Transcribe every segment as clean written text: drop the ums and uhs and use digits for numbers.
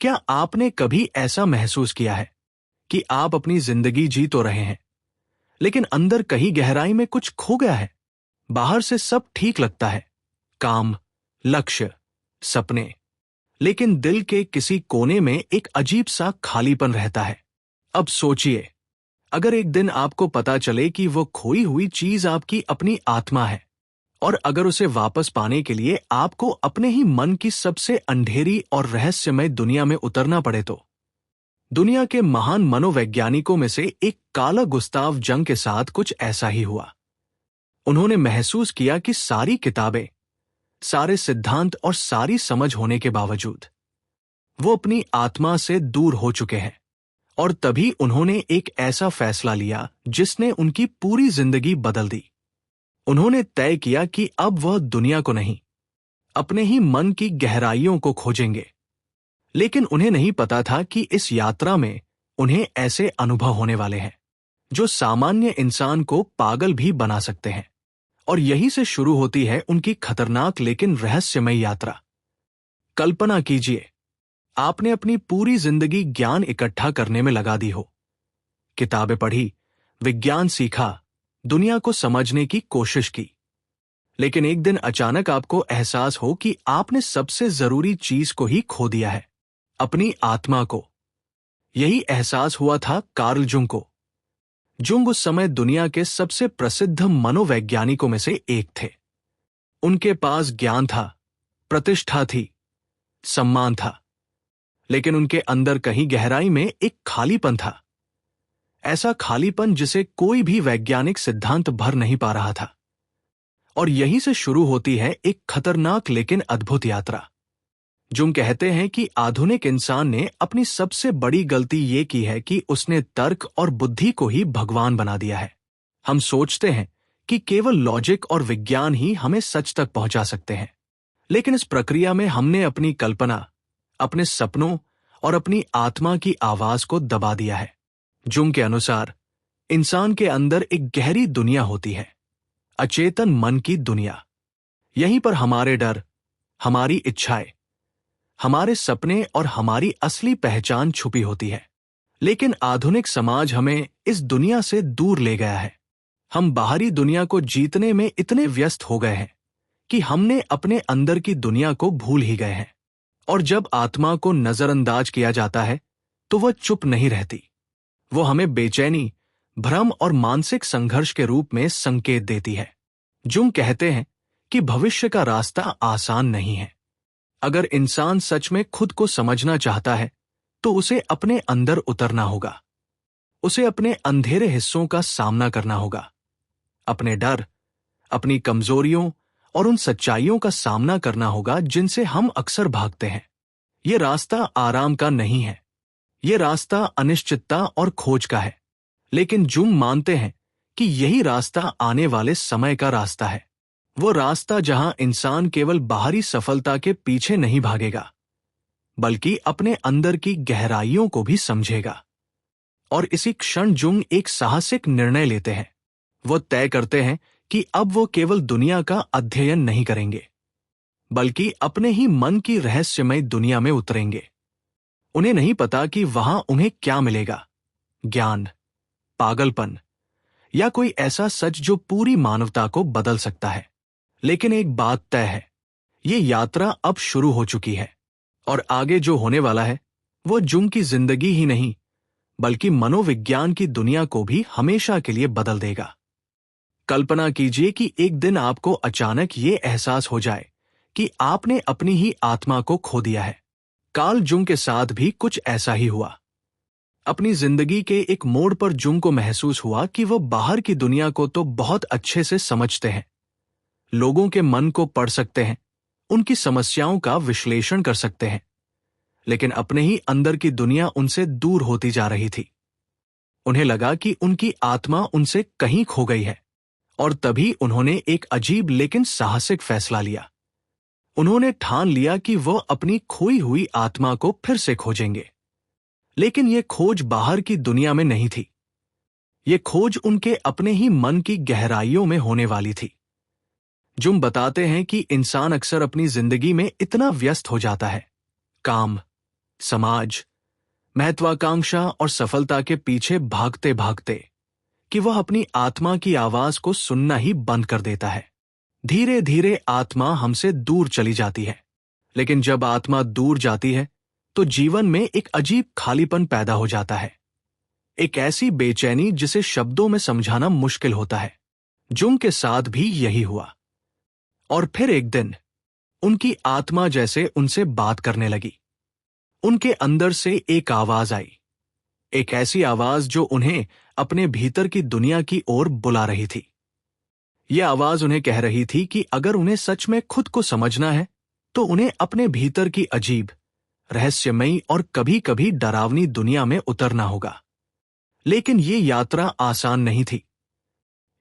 क्या आपने कभी ऐसा महसूस किया है कि आप अपनी जिंदगी जी तो रहे हैं, लेकिन अंदर कहीं गहराई में कुछ खो गया है? बाहर से सब ठीक लगता है, काम, लक्ष्य, सपने, लेकिन दिल के किसी कोने में एक अजीब सा खालीपन रहता है। अब सोचिए, अगर एक दिन आपको पता चले कि वो खोई हुई चीज आपकी अपनी आत्मा है, और अगर उसे वापस पाने के लिए आपको अपने ही मन की सबसे अंधेरी और रहस्यमय दुनिया में उतरना पड़े तो? दुनिया के महान मनोवैज्ञानिकों में से एक कार्ल गुस्ताव जंग के साथ कुछ ऐसा ही हुआ। उन्होंने महसूस किया कि सारी किताबें, सारे सिद्धांत और सारी समझ होने के बावजूद वो अपनी आत्मा से दूर हो चुके हैं, और तभी उन्होंने एक ऐसा फैसला लिया जिसने उनकी पूरी जिंदगी बदल दी। उन्होंने तय किया कि अब वह दुनिया को नहीं, अपने ही मन की गहराइयों को खोजेंगे। लेकिन उन्हें नहीं पता था कि इस यात्रा में उन्हें ऐसे अनुभव होने वाले हैं जो सामान्य इंसान को पागल भी बना सकते हैं। और यहीं से शुरू होती है उनकी खतरनाक लेकिन रहस्यमय यात्रा। कल्पना कीजिए, आपने अपनी पूरी जिंदगी ज्ञान इकट्ठा करने में लगा दी हो, किताबें पढ़ी, विज्ञान सीखा, दुनिया को समझने की कोशिश की, लेकिन एक दिन अचानक आपको एहसास हो कि आपने सबसे जरूरी चीज को ही खो दिया है, अपनी आत्मा को। यही एहसास हुआ था कार्ल जुंग को। जुंग उस समय दुनिया के सबसे प्रसिद्ध मनोवैज्ञानिकों में से एक थे। उनके पास ज्ञान था, प्रतिष्ठा थी, सम्मान था, लेकिन उनके अंदर कहीं गहराई में एक खालीपन था। ऐसा खालीपन जिसे कोई भी वैज्ञानिक सिद्धांत भर नहीं पा रहा था। और यहीं से शुरू होती है एक खतरनाक लेकिन अद्भुत यात्रा। जुंग कहते हैं कि आधुनिक इंसान ने अपनी सबसे बड़ी गलती ये की है कि उसने तर्क और बुद्धि को ही भगवान बना दिया है। हम सोचते हैं कि केवल लॉजिक और विज्ञान ही हमें सच तक पहुंचा सकते हैं, लेकिन इस प्रक्रिया में हमने अपनी कल्पना, अपने सपनों और अपनी आत्मा की आवाज को दबा दिया है। जुंग के अनुसार इंसान के अंदर एक गहरी दुनिया होती है, अचेतन मन की दुनिया। यहीं पर हमारे डर, हमारी इच्छाएं, हमारे सपने और हमारी असली पहचान छुपी होती है। लेकिन आधुनिक समाज हमें इस दुनिया से दूर ले गया है। हम बाहरी दुनिया को जीतने में इतने व्यस्त हो गए हैं कि हमने अपने अंदर की दुनिया को भूल ही गए हैं। और जब आत्मा को नजरअंदाज किया जाता है तो वह चुप नहीं रहती। वो हमें बेचैनी, भ्रम और मानसिक संघर्ष के रूप में संकेत देती है। जुंग कहते हैं कि भविष्य का रास्ता आसान नहीं है। अगर इंसान सच में खुद को समझना चाहता है तो उसे अपने अंदर उतरना होगा। उसे अपने अंधेरे हिस्सों का सामना करना होगा, अपने डर, अपनी कमजोरियों और उन सच्चाइयों का सामना करना होगा जिनसे हम अक्सर भागते हैं। ये रास्ता आराम का नहीं है, ये रास्ता अनिश्चितता और खोज का है। लेकिन जुंग मानते हैं कि यही रास्ता आने वाले समय का रास्ता है। वो रास्ता जहां इंसान केवल बाहरी सफलता के पीछे नहीं भागेगा, बल्कि अपने अंदर की गहराइयों को भी समझेगा। और इसी क्षण जुंग एक साहसिक निर्णय लेते हैं। वो तय करते हैं कि अब वो केवल दुनिया का अध्ययन नहीं करेंगे, बल्कि अपने ही मन की रहस्यमय दुनिया में उतरेंगे। उन्हें नहीं पता कि वहां उन्हें क्या मिलेगा, ज्ञान, पागलपन या कोई ऐसा सच जो पूरी मानवता को बदल सकता है। लेकिन एक बात तय है, ये यात्रा अब शुरू हो चुकी है, और आगे जो होने वाला है वो जुंग की जिंदगी ही नहीं, बल्कि मनोविज्ञान की दुनिया को भी हमेशा के लिए बदल देगा। कल्पना कीजिए कि एक दिन आपको अचानक ये एहसास हो जाए कि आपने अपनी ही आत्मा को खो दिया है। कार्ल जुंग के साथ भी कुछ ऐसा ही हुआ। अपनी जिंदगी के एक मोड़ पर जुंग को महसूस हुआ कि वो बाहर की दुनिया को तो बहुत अच्छे से समझते हैं, लोगों के मन को पढ़ सकते हैं, उनकी समस्याओं का विश्लेषण कर सकते हैं, लेकिन अपने ही अंदर की दुनिया उनसे दूर होती जा रही थी। उन्हें लगा कि उनकी आत्मा उनसे कहीं खो गई है, और तभी उन्होंने एक अजीब लेकिन साहसिक फैसला लिया। उन्होंने ठान लिया कि वह अपनी खोई हुई आत्मा को फिर से खोजेंगे। लेकिन यह खोज बाहर की दुनिया में नहीं थी, ये खोज उनके अपने ही मन की गहराइयों में होने वाली थी। जुंग बताते हैं कि इंसान अक्सर अपनी जिंदगी में इतना व्यस्त हो जाता है, काम, समाज, महत्वाकांक्षा और सफलता के पीछे भागते भागते कि वह अपनी आत्मा की आवाज को सुनना ही बंद कर देता है। धीरे धीरे आत्मा हमसे दूर चली जाती है, लेकिन जब आत्मा दूर जाती है तो जीवन में एक अजीब खालीपन पैदा हो जाता है, एक ऐसी बेचैनी जिसे शब्दों में समझाना मुश्किल होता है। जुंग के साथ भी यही हुआ। और फिर एक दिन उनकी आत्मा जैसे उनसे बात करने लगी। उनके अंदर से एक आवाज आई, एक ऐसी आवाज जो उन्हें अपने भीतर की दुनिया की ओर बुला रही थी। यह आवाज उन्हें कह रही थी कि अगर उन्हें सच में खुद को समझना है तो उन्हें अपने भीतर की अजीब, रहस्यमयी और कभी कभी डरावनी दुनिया में उतरना होगा। लेकिन ये यात्रा आसान नहीं थी।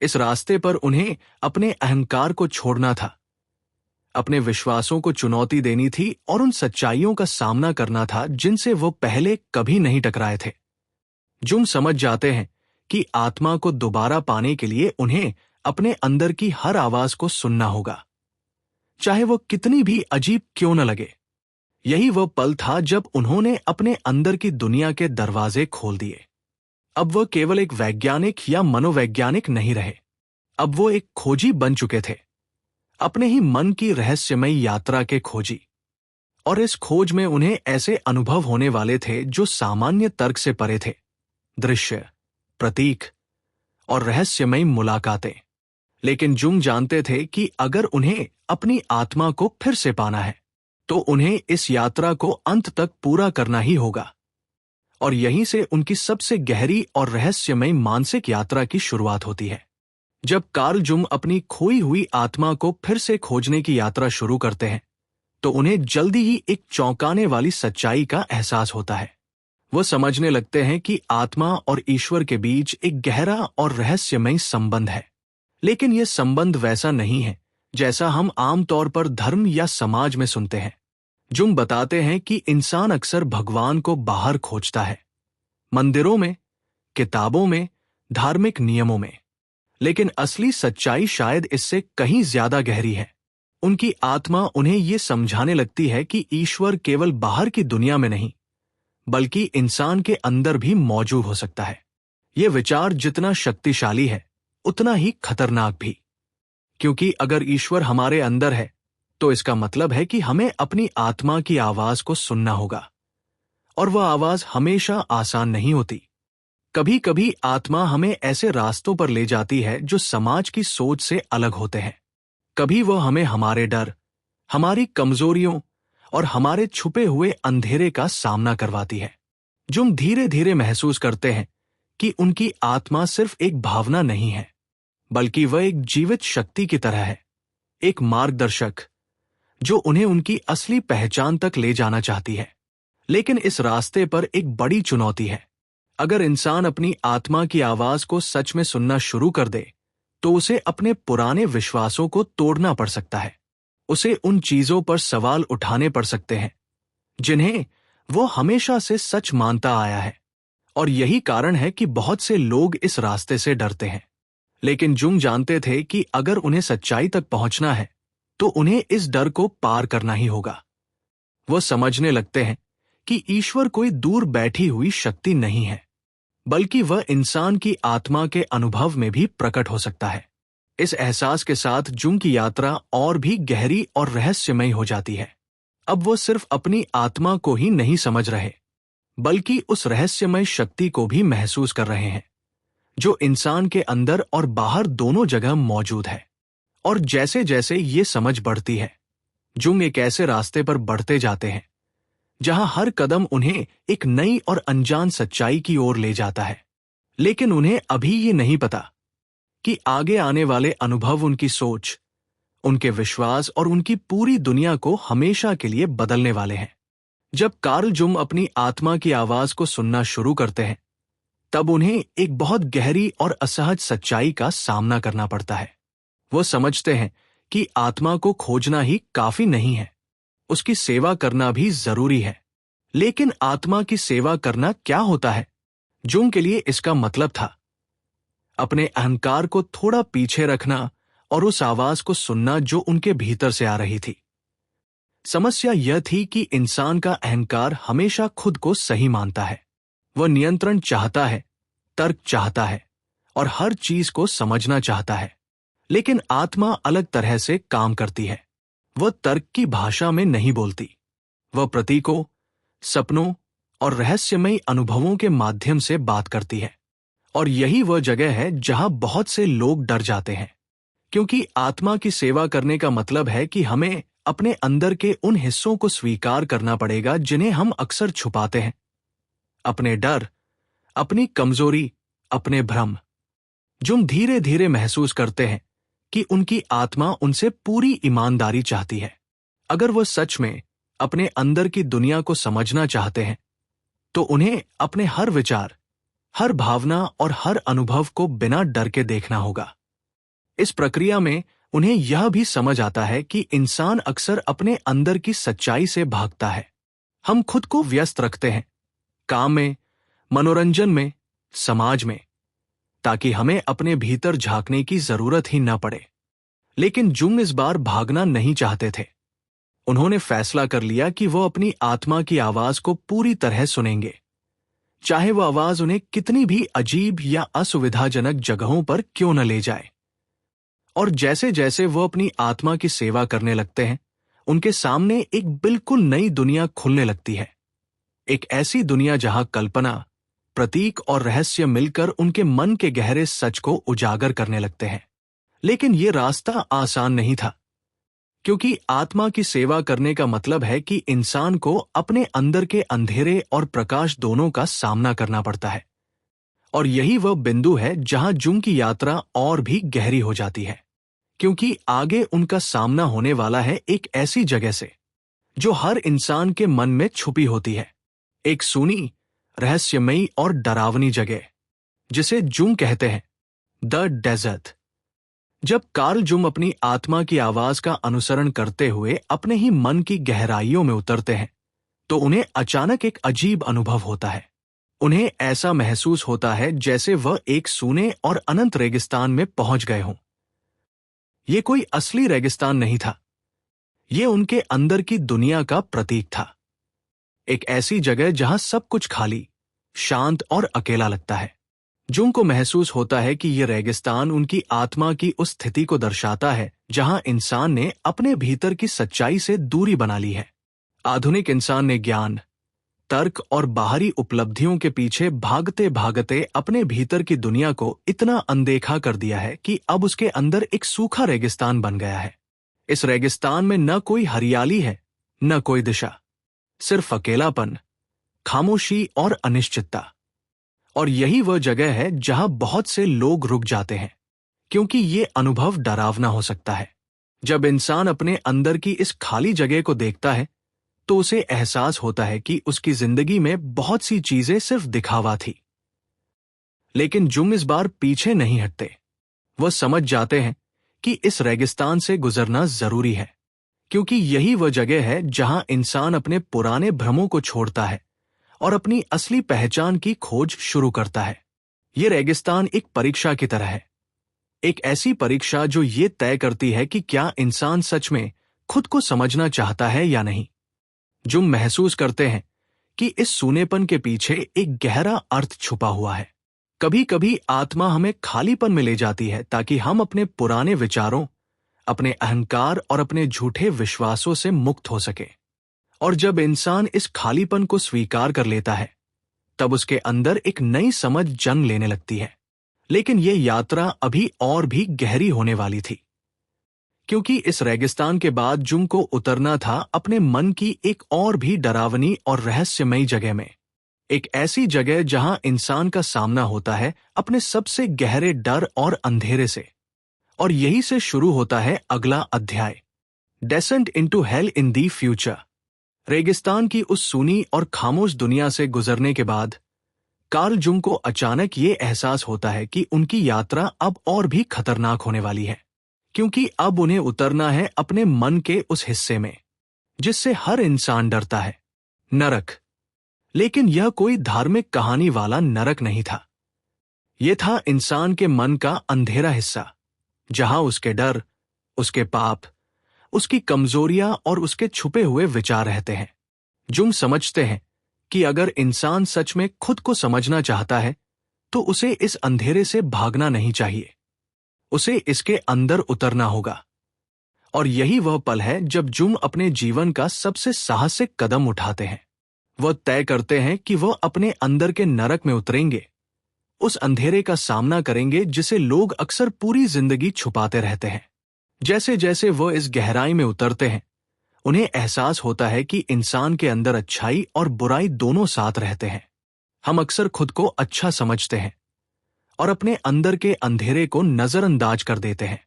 इस रास्ते पर उन्हें अपने अहंकार को छोड़ना था, अपने विश्वासों को चुनौती देनी थी और उन सच्चाइयों का सामना करना था जिनसे वो पहले कभी नहीं टकराए थे। जुंग समझ जाते हैं कि आत्मा को दोबारा पाने के लिए उन्हें अपने अंदर की हर आवाज को सुनना होगा, चाहे वो कितनी भी अजीब क्यों न लगे। यही वो पल था जब उन्होंने अपने अंदर की दुनिया के दरवाजे खोल दिए। अब वह केवल एक वैज्ञानिक या मनोवैज्ञानिक नहीं रहे, अब वो एक खोजी बन चुके थे, अपने ही मन की रहस्यमयी यात्रा के खोजी। और इस खोज में उन्हें ऐसे अनुभव होने वाले थे जो सामान्य तर्क से परे थे। दृश्य, प्रतीक और रहस्यमयी मुलाकातें। लेकिन जुंग जानते थे कि अगर उन्हें अपनी आत्मा को फिर से पाना है तो उन्हें इस यात्रा को अंत तक पूरा करना ही होगा। और यहीं से उनकी सबसे गहरी और रहस्यमयी मानसिक यात्रा की शुरुआत होती है। जब कार्ल जुंग अपनी खोई हुई आत्मा को फिर से खोजने की यात्रा शुरू करते हैं तो उन्हें जल्दी ही एक चौंकाने वाली सच्चाई का एहसास होता है। वो समझने लगते हैं कि आत्मा और ईश्वर के बीच एक गहरा और रहस्यमयी संबंध है। लेकिन यह संबंध वैसा नहीं है जैसा हम आमतौर पर धर्म या समाज में सुनते हैं। जुंग बताते हैं कि इंसान अक्सर भगवान को बाहर खोजता है, मंदिरों में, किताबों में, धार्मिक नियमों में। लेकिन असली सच्चाई शायद इससे कहीं ज्यादा गहरी है। उनकी आत्मा उन्हें यह समझाने लगती है कि ईश्वर केवल बाहर की दुनिया में नहीं, बल्कि इंसान के अंदर भी मौजूद हो सकता है। यह विचार जितना शक्तिशाली है उतना ही खतरनाक भी, क्योंकि अगर ईश्वर हमारे अंदर है तो इसका मतलब है कि हमें अपनी आत्मा की आवाज को सुनना होगा। और वह आवाज हमेशा आसान नहीं होती। कभी कभी आत्मा हमें ऐसे रास्तों पर ले जाती है जो समाज की सोच से अलग होते हैं। कभी वह हमें हमारे डर, हमारी कमजोरियों और हमारे छुपे हुए अंधेरे का सामना करवाती है। जुंग धीरे धीरे महसूस करते हैं कि उनकी आत्मा सिर्फ एक भावना नहीं है, बल्कि वह एक जीवित शक्ति की तरह है, एक मार्गदर्शक जो उन्हें उनकी असली पहचान तक ले जाना चाहती है। लेकिन इस रास्ते पर एक बड़ी चुनौती है। अगर इंसान अपनी आत्मा की आवाज को सच में सुनना शुरू कर दे तो उसे अपने पुराने विश्वासों को तोड़ना पड़ सकता है। उसे उन चीजों पर सवाल उठाने पड़ सकते हैं जिन्हें वो हमेशा से सच मानता आया है। और यही कारण है कि बहुत से लोग इस रास्ते से डरते हैं। लेकिन जुंग जानते थे कि अगर उन्हें सच्चाई तक पहुंचना है तो उन्हें इस डर को पार करना ही होगा। वो समझने लगते हैं कि ईश्वर कोई दूर बैठी हुई शक्ति नहीं है, बल्कि वह इंसान की आत्मा के अनुभव में भी प्रकट हो सकता है। इस एहसास के साथ जुंग की यात्रा और भी गहरी और रहस्यमयी हो जाती है। अब वो सिर्फ अपनी आत्मा को ही नहीं समझ रहे, बल्कि उस रहस्यमय शक्ति को भी महसूस कर रहे हैं जो इंसान के अंदर और बाहर दोनों जगह मौजूद है। और जैसे जैसे ये समझ बढ़ती है, जुंग एक ऐसे रास्ते पर बढ़ते जाते हैं जहां हर कदम उन्हें एक नई और अनजान सच्चाई की ओर ले जाता है। लेकिन उन्हें अभी ये नहीं पता कि आगे आने वाले अनुभव उनकी सोच, उनके विश्वास और उनकी पूरी दुनिया को हमेशा के लिए बदलने वाले हैं। जब कार्ल जुंग अपनी आत्मा की आवाज को सुनना शुरू करते हैं तब उन्हें एक बहुत गहरी और असहज सच्चाई का सामना करना पड़ता है। वो समझते हैं कि आत्मा को खोजना ही काफी नहीं है, उसकी सेवा करना भी जरूरी है। लेकिन आत्मा की सेवा करना क्या होता है? जुंग के लिए इसका मतलब था अपने अहंकार को थोड़ा पीछे रखना और उस आवाज को सुनना जो उनके भीतर से आ रही थी। समस्या यह थी कि इंसान का अहंकार हमेशा खुद को सही मानता है। वह नियंत्रण चाहता है, तर्क चाहता है और हर चीज को समझना चाहता है। लेकिन आत्मा अलग तरह से काम करती है। वह तर्क की भाषा में नहीं बोलती। वह प्रतीकों, सपनों और रहस्यमयी अनुभवों के माध्यम से बात करती है। और यही वह जगह है जहां बहुत से लोग डर जाते हैं, क्योंकि आत्मा की सेवा करने का मतलब है कि हमें अपने अंदर के उन हिस्सों को स्वीकार करना पड़ेगा जिन्हें हम अक्सर छुपाते हैं। अपने डर, अपनी कमजोरी, अपने भ्रम, जो हम धीरे धीरे महसूस करते हैं कि उनकी आत्मा उनसे पूरी ईमानदारी चाहती है। अगर वह सच में अपने अंदर की दुनिया को समझना चाहते हैं, तो उन्हें अपने हर विचार, हर भावना और हर अनुभव को बिना डर के देखना होगा। इस प्रक्रिया में उन्हें यह भी समझ आता है कि इंसान अक्सर अपने अंदर की सच्चाई से भागता है। हम खुद को व्यस्त रखते हैं, काम में, मनोरंजन में, समाज में, ताकि हमें अपने भीतर झांकने की जरूरत ही न पड़े। लेकिन जुंग इस बार भागना नहीं चाहते थे। उन्होंने फैसला कर लिया कि वो अपनी आत्मा की आवाज को पूरी तरह सुनेंगे, चाहे वह आवाज उन्हें कितनी भी अजीब या असुविधाजनक जगहों पर क्यों न ले जाए। और जैसे जैसे वो अपनी आत्मा की सेवा करने लगते हैं, उनके सामने एक बिल्कुल नई दुनिया खुलने लगती है। एक ऐसी दुनिया जहां कल्पना, प्रतीक और रहस्य मिलकर उनके मन के गहरे सच को उजागर करने लगते हैं। लेकिन ये रास्ता आसान नहीं था, क्योंकि आत्मा की सेवा करने का मतलब है कि इंसान को अपने अंदर के अंधेरे और प्रकाश दोनों का सामना करना पड़ता है। और यही वह बिंदु है जहां जुंग की यात्रा और भी गहरी हो जाती है, क्योंकि आगे उनका सामना होने वाला है एक ऐसी जगह से जो हर इंसान के मन में छुपी होती है। एक सूनी, रहस्यमयी और डरावनी जगह, जिसे जुंग कहते हैं द डेजर्ट। जब कार्ल जुंग अपनी आत्मा की आवाज का अनुसरण करते हुए अपने ही मन की गहराइयों में उतरते हैं, तो उन्हें अचानक एक अजीब अनुभव होता है। उन्हें ऐसा महसूस होता है जैसे वह एक सूने और अनंत रेगिस्तान में पहुंच गए हों। यह कोई असली रेगिस्तान नहीं था, यह उनके अंदर की दुनिया का प्रतीक था। एक ऐसी जगह जहां सब कुछ खाली, शांत और अकेला लगता है। जुंग को महसूस होता है कि यह रेगिस्तान उनकी आत्मा की उस स्थिति को दर्शाता है जहां इंसान ने अपने भीतर की सच्चाई से दूरी बना ली है। आधुनिक इंसान ने ज्ञान, तर्क और बाहरी उपलब्धियों के पीछे भागते भागते अपने भीतर की दुनिया को इतना अनदेखा कर दिया है कि अब उसके अंदर एक सूखा रेगिस्तान बन गया है। इस रेगिस्तान में न कोई हरियाली है, न कोई दिशा, सिर्फ अकेलापन, खामोशी और अनिश्चितता। और यही वह जगह है जहां बहुत से लोग रुक जाते हैं, क्योंकि ये अनुभव डरावना हो सकता है। जब इंसान अपने अंदर की इस खाली जगह को देखता है, तो उसे एहसास होता है कि उसकी जिंदगी में बहुत सी चीजें सिर्फ दिखावा थी। लेकिन जुंग इस बार पीछे नहीं हटते। वह समझ जाते हैं कि इस रेगिस्तान से गुजरना जरूरी है, क्योंकि यही वह जगह है जहां इंसान अपने पुराने भ्रमों को छोड़ता है और अपनी असली पहचान की खोज शुरू करता है। यह रेगिस्तान एक परीक्षा की तरह है, एक ऐसी परीक्षा जो ये तय करती है कि क्या इंसान सच में खुद को समझना चाहता है या नहीं। जुंग महसूस करते हैं कि इस सूनेपन के पीछे एक गहरा अर्थ छुपा हुआ है। कभी कभी आत्मा हमें खालीपन में ले जाती है ताकि हम अपने पुराने विचारों, अपने अहंकार और अपने झूठे विश्वासों से मुक्त हो सके। और जब इंसान इस खालीपन को स्वीकार कर लेता है, तब उसके अंदर एक नई समझ जन्म लेने लगती है। लेकिन यह यात्रा अभी और भी गहरी होने वाली थी, क्योंकि इस रेगिस्तान के बाद जुंग को उतरना था अपने मन की एक और भी डरावनी और रहस्यमयी जगह में। एक ऐसी जगह जहां इंसान का सामना होता है अपने सबसे गहरे डर और अंधेरे से। और यही से शुरू होता है अगला अध्याय, descent into hello in the future. रेगिस्तान की उस सूनी और खामोश दुनिया से गुजरने के बाद कार्ल जुंग को अचानक ये एहसास होता है कि उनकी यात्रा अब और भी खतरनाक होने वाली है, क्योंकि अब उन्हें उतरना है अपने मन के उस हिस्से में जिससे हर इंसान डरता है, नरक। लेकिन यह कोई धार्मिक कहानी वाला नरक नहीं था। यह था इंसान के मन का अंधेरा हिस्सा, जहां उसके डर, उसके पाप, उसकी कमजोरियां और उसके छुपे हुए विचार रहते हैं। जुंग समझते हैं कि अगर इंसान सच में खुद को समझना चाहता है तो उसे इस अंधेरे से भागना नहीं चाहिए, उसे इसके अंदर उतरना होगा। और यही वह पल है जब जुंग अपने जीवन का सबसे साहसिक कदम उठाते हैं। वह तय करते हैं कि वह अपने अंदर के नरक में उतरेंगे, उस अंधेरे का सामना करेंगे जिसे लोग अक्सर पूरी जिंदगी छुपाते रहते हैं। जैसे जैसे वह इस गहराई में उतरते हैं, उन्हें एहसास होता है कि इंसान के अंदर अच्छाई और बुराई दोनों साथ रहते हैं। हम अक्सर खुद को अच्छा समझते हैं और अपने अंदर के अंधेरे को नजरअंदाज कर देते हैं,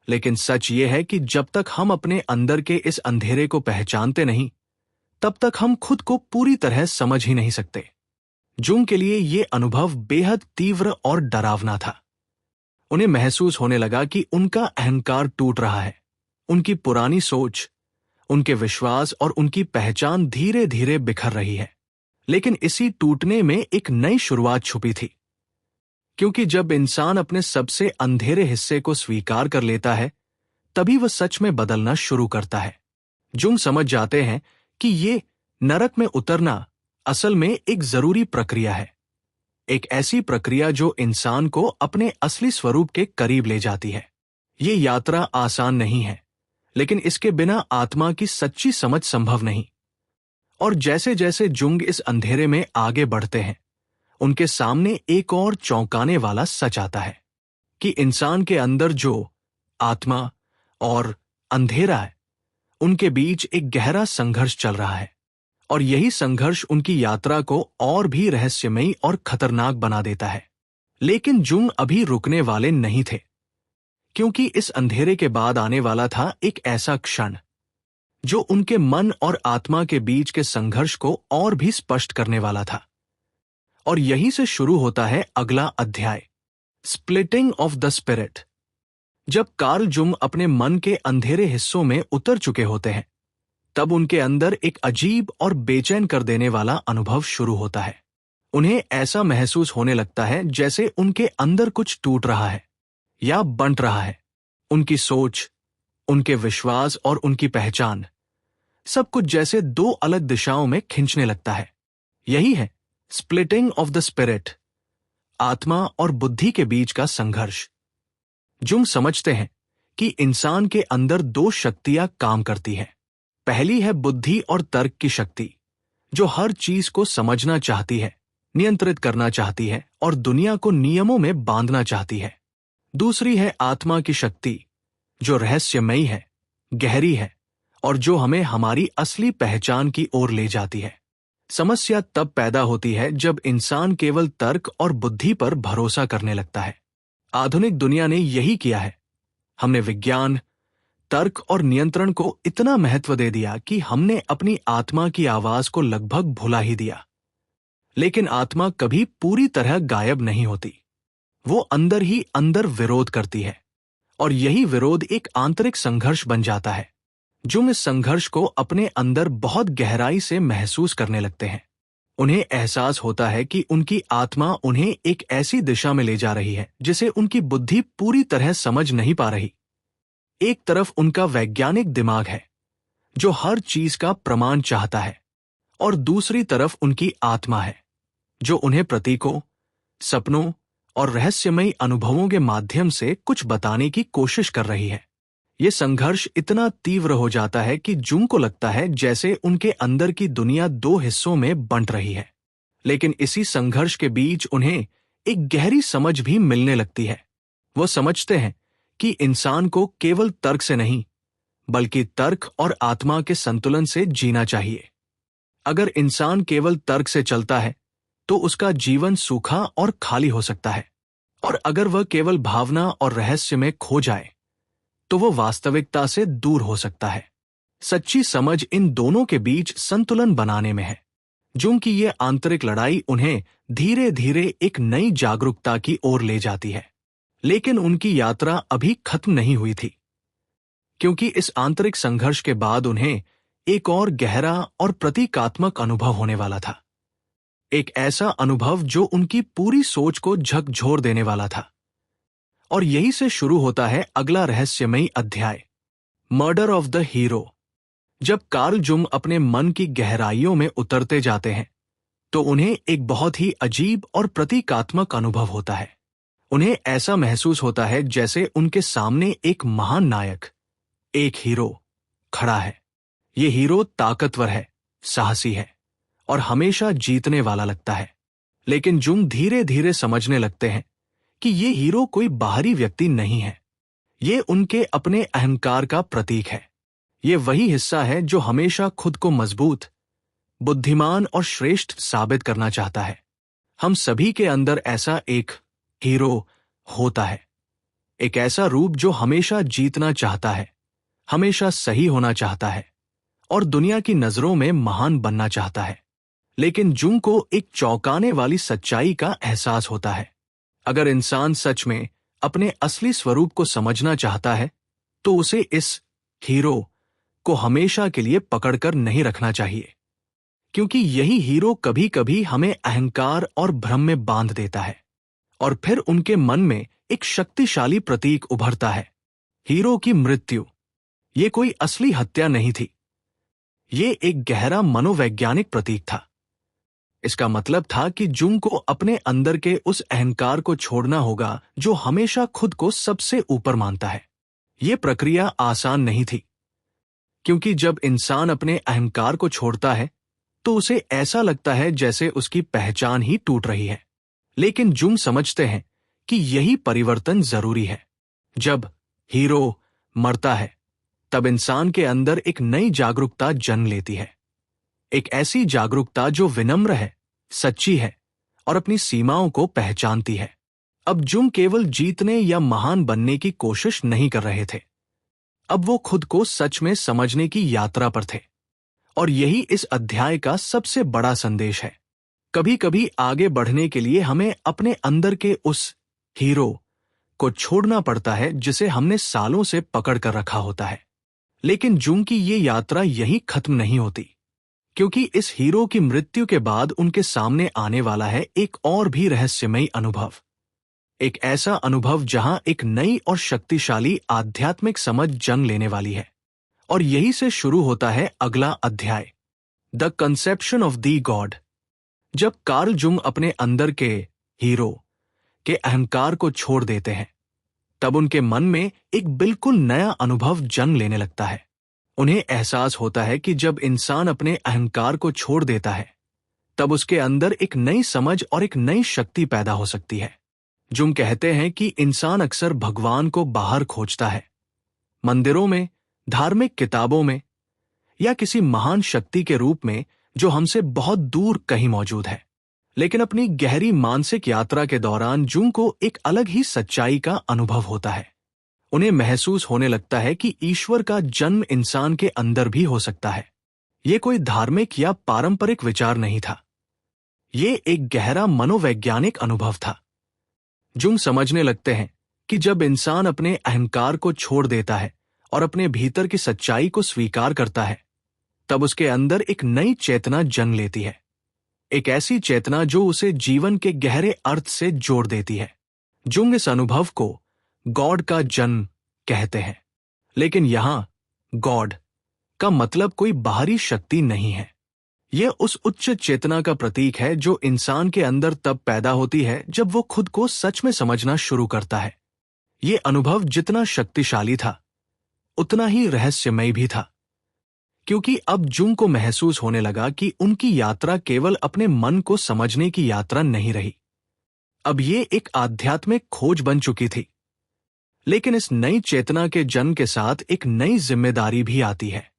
लेकिन सच ये है कि जब तक हम अपने अंदर के इस अंधेरे को पहचानते नहीं, तब तक हम खुद को पूरी तरह समझ ही नहीं सकते। जुंग के लिए ये अनुभव बेहद तीव्र और डरावना था। उन्हें महसूस होने लगा कि उनका अहंकार टूट रहा है, उनकी पुरानी सोच, उनके विश्वास और उनकी पहचान धीरे धीरे बिखर रही है। लेकिन इसी टूटने में एक नई शुरुआत छुपी थी, क्योंकि जब इंसान अपने सबसे अंधेरे हिस्से को स्वीकार कर लेता है, तभी वह सच में बदलना शुरू करता है। जुंग समझ जाते हैं कि ये नरक में उतरना असल में एक जरूरी प्रक्रिया है, एक ऐसी प्रक्रिया जो इंसान को अपने असली स्वरूप के करीब ले जाती है। ये यात्रा आसान नहीं है, लेकिन इसके बिना आत्मा की सच्ची समझ संभव नहीं। और जैसे जैसे जुंग इस अंधेरे में आगे बढ़ते हैं, उनके सामने एक और चौंकाने वाला सच आता है कि इंसान के अंदर जो आत्मा और अंधेरा है, उनके बीच एक गहरा संघर्ष चल रहा है। और यही संघर्ष उनकी यात्रा को और भी रहस्यमयी और खतरनाक बना देता है। लेकिन जुंग अभी रुकने वाले नहीं थे, क्योंकि इस अंधेरे के बाद आने वाला था एक ऐसा क्षण जो उनके मन और आत्मा के बीच के संघर्ष को और भी स्पष्ट करने वाला था। और यहीं से शुरू होता है अगला अध्याय, स्प्लिटिंग ऑफ द स्पिरिट। जब कार्ल जुंग अपने मन के अंधेरे हिस्सों में उतर चुके होते हैं, तब उनके अंदर एक अजीब और बेचैन कर देने वाला अनुभव शुरू होता है। उन्हें ऐसा महसूस होने लगता है जैसे उनके अंदर कुछ टूट रहा है या बंट रहा है। उनकी सोच, उनके विश्वास और उनकी पहचान, सब कुछ जैसे दो अलग दिशाओं में खिंचने लगता है। यही है स्प्लिटिंग ऑफ द स्पिरिट, आत्मा और बुद्धि के बीच का संघर्ष। जुंग समझते हैं कि इंसान के अंदर दो शक्तियां काम करती हैं। पहली है बुद्धि और तर्क की शक्ति, जो हर चीज को समझना चाहती है, नियंत्रित करना चाहती है और दुनिया को नियमों में बांधना चाहती है। दूसरी है आत्मा की शक्ति, जो रहस्यमयी है, गहरी है और जो हमें हमारी असली पहचान की ओर ले जाती है। समस्या तब पैदा होती है जब इंसान केवल तर्क और बुद्धि पर भरोसा करने लगता है। आधुनिक दुनिया ने यही किया है। हमने विज्ञान, तर्क और नियंत्रण को इतना महत्व दे दिया कि हमने अपनी आत्मा की आवाज को लगभग भुला ही दिया। लेकिन आत्मा कभी पूरी तरह गायब नहीं होती। वो अंदर ही अंदर विरोध करती है, और यही विरोध एक आंतरिक संघर्ष बन जाता है। जुंग इस संघर्ष को अपने अंदर बहुत गहराई से महसूस करने लगते हैं। उन्हें एहसास होता है कि उनकी आत्मा उन्हें एक ऐसी दिशा में ले जा रही है जिसे उनकी बुद्धि पूरी तरह समझ नहीं पा रही। एक तरफ उनका वैज्ञानिक दिमाग है, जो हर चीज का प्रमाण चाहता है, और दूसरी तरफ उनकी आत्मा है, जो उन्हें प्रतीकों, सपनों और रहस्यमयी अनुभवों के माध्यम से कुछ बताने की कोशिश कर रही है। यह संघर्ष इतना तीव्र हो जाता है कि जुंग को लगता है जैसे उनके अंदर की दुनिया दो हिस्सों में बंट रही है। लेकिन इसी संघर्ष के बीच उन्हें एक गहरी समझ भी मिलने लगती है। वो समझते हैं कि इंसान को केवल तर्क से नहीं, बल्कि तर्क और आत्मा के संतुलन से जीना चाहिए। अगर इंसान केवल तर्क से चलता है, तो उसका जीवन सूखा और खाली हो सकता है। और अगर वह केवल भावना और रहस्य में खो जाए, तो वह वास्तविकता से दूर हो सकता है। सच्ची समझ इन दोनों के बीच संतुलन बनाने में है। जुंग की यह आंतरिक लड़ाई उन्हें धीरे धीरे एक नई जागरूकता की ओर ले जाती है। लेकिन उनकी यात्रा अभी खत्म नहीं हुई थी, क्योंकि इस आंतरिक संघर्ष के बाद उन्हें एक और गहरा और प्रतीकात्मक अनुभव होने वाला था। एक ऐसा अनुभव जो उनकी पूरी सोच को झकझोर देने वाला था। और यही से शुरू होता है अगला रहस्यमयी अध्याय, मर्डर ऑफ द हीरो। जब कार्ल जुंग अपने मन की गहराइयों में उतरते जाते हैं तो उन्हें एक बहुत ही अजीब और प्रतीकात्मक अनुभव होता है। उन्हें ऐसा महसूस होता है जैसे उनके सामने एक महान नायक, एक हीरो खड़ा है। ये हीरो ताकतवर है, साहसी है और हमेशा जीतने वाला लगता है। लेकिन जुंग धीरे धीरे समझने लगते हैं कि ये हीरो कोई बाहरी व्यक्ति नहीं है। ये उनके अपने अहंकार का प्रतीक है। ये वही हिस्सा है जो हमेशा खुद को मजबूत, बुद्धिमान और श्रेष्ठ साबित करना चाहता है। हम सभी के अंदर ऐसा एक हीरो होता है, एक ऐसा रूप जो हमेशा जीतना चाहता है, हमेशा सही होना चाहता है और दुनिया की नजरों में महान बनना चाहता है। लेकिन जुंग को एक चौंकाने वाली सच्चाई का एहसास होता है। अगर इंसान सच में अपने असली स्वरूप को समझना चाहता है तो उसे इस हीरो को हमेशा के लिए पकड़कर नहीं रखना चाहिए, क्योंकि यही हीरो कभी कभी हमें अहंकार और भ्रम में बांध देता है और फिर उनके मन में एक शक्तिशाली प्रतीक उभरता है, हीरो की मृत्यु। ये कोई असली हत्या नहीं थी, ये एक गहरा मनोवैज्ञानिक प्रतीक था। इसका मतलब था कि जुंग को अपने अंदर के उस अहंकार को छोड़ना होगा जो हमेशा खुद को सबसे ऊपर मानता है। ये प्रक्रिया आसान नहीं थी, क्योंकि जब इंसान अपने अहंकार को छोड़ता है तो उसे ऐसा लगता है जैसे उसकी पहचान ही टूट रही है। लेकिन जुंग समझते हैं कि यही परिवर्तन जरूरी है। जब हीरो मरता है तब इंसान के अंदर एक नई जागरूकता जन्म लेती है, एक ऐसी जागरूकता जो विनम्र है, सच्ची है और अपनी सीमाओं को पहचानती है। अब जुंग केवल जीतने या महान बनने की कोशिश नहीं कर रहे थे, अब वो खुद को सच में समझने की यात्रा पर थे। और यही इस अध्याय का सबसे बड़ा संदेश है। कभी कभी आगे बढ़ने के लिए हमें अपने अंदर के उस हीरो को छोड़ना पड़ता है जिसे हमने सालों से पकड़ कर रखा होता है। लेकिन जुंग की ये यात्रा यहीं खत्म नहीं होती, क्योंकि इस हीरो की मृत्यु के बाद उनके सामने आने वाला है एक और भी रहस्यमयी अनुभव। एक ऐसा अनुभव जहां एक नई और शक्तिशाली आध्यात्मिक समझ जन्म लेने वाली है। और यही से शुरू होता है अगला अध्याय, the conception of the God. जब कार्ल जुंग अपने अंदर के हीरो के अहंकार को छोड़ देते हैं तब उनके मन में एक बिल्कुल नया अनुभव जन्म लेने लगता है। उन्हें एहसास होता है कि जब इंसान अपने अहंकार को छोड़ देता है तब उसके अंदर एक नई समझ और एक नई शक्ति पैदा हो सकती है। जुंग कहते हैं कि इंसान अक्सर भगवान को बाहर खोजता है, मंदिरों में, धार्मिक किताबों में या किसी महान शक्ति के रूप में जो हमसे बहुत दूर कहीं मौजूद है। लेकिन अपनी गहरी मानसिक यात्रा के दौरान जुंग को एक अलग ही सच्चाई का अनुभव होता है। उन्हें महसूस होने लगता है कि ईश्वर का जन्म इंसान के अंदर भी हो सकता है। ये कोई धार्मिक या पारंपरिक विचार नहीं था, ये एक गहरा मनोवैज्ञानिक अनुभव था। जुंग समझने लगते हैं कि जब इंसान अपने अहंकार को छोड़ देता है और अपने भीतर की सच्चाई को स्वीकार करता है तब उसके अंदर एक नई चेतना जन्म लेती है, एक ऐसी चेतना जो उसे जीवन के गहरे अर्थ से जोड़ देती है। जुंग इस अनुभव को गॉड का जन्म कहते हैं। लेकिन यहां गॉड का मतलब कोई बाहरी शक्ति नहीं है, यह उस उच्च चेतना का प्रतीक है जो इंसान के अंदर तब पैदा होती है जब वो खुद को सच में समझना शुरू करता है। ये अनुभव जितना शक्तिशाली था उतना ही रहस्यमय भी था, क्योंकि अब जुंग को महसूस होने लगा कि उनकी यात्रा केवल अपने मन को समझने की यात्रा नहीं रही, अब ये एक आध्यात्मिक खोज बन चुकी थी। लेकिन इस नई चेतना के जन्म के साथ एक नई जिम्मेदारी भी आती है,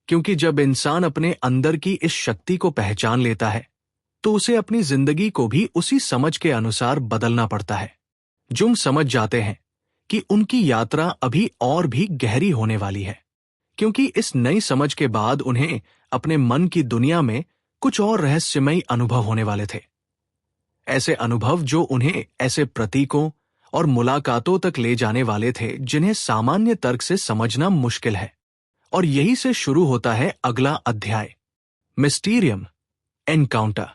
क्योंकि जब इंसान अपने अंदर की इस शक्ति को पहचान लेता है तो उसे अपनी जिंदगी को भी उसी समझ के अनुसार बदलना पड़ता है। जुंग समझ जाते हैं कि उनकी यात्रा अभी और भी गहरी होने वाली है, क्योंकि इस नई समझ के बाद उन्हें अपने मन की दुनिया में कुछ और रहस्यमयी अनुभव होने वाले थे। ऐसे अनुभव जो उन्हें ऐसे प्रतीकों और मुलाकातों तक ले जाने वाले थे जिन्हें सामान्य तर्क से समझना मुश्किल है। और यही से शुरू होता है अगला अध्याय, मिस्टीरियम एनकाउंटर।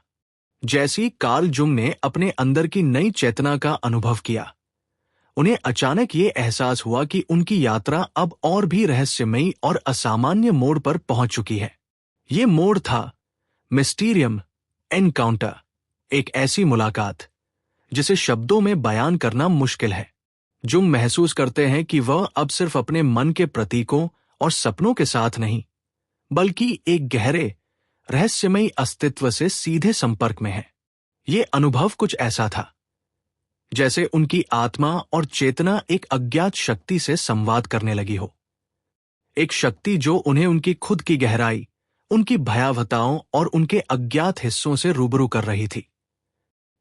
जैसी कार्ल जुंग ने अपने अंदर की नई चेतना का अनुभव किया, उन्हें अचानक ये एहसास हुआ कि उनकी यात्रा अब और भी रहस्यमयी और असामान्य मोड़ पर पहुंच चुकी है। ये मोड़ था मिस्टीरियम एनकाउंटर, एक ऐसी मुलाकात जिसे शब्दों में बयान करना मुश्किल है। जुंग महसूस करते हैं कि वह अब सिर्फ अपने मन के प्रतीकों और सपनों के साथ नहीं, बल्कि एक गहरे रहस्यमयी अस्तित्व से सीधे संपर्क में है। ये अनुभव कुछ ऐसा था जैसे उनकी आत्मा और चेतना एक अज्ञात शक्ति से संवाद करने लगी हो, एक शक्ति जो उन्हें उनकी खुद की गहराई, उनकी भयावहताओं और उनके अज्ञात हिस्सों से रूबरू कर रही थी।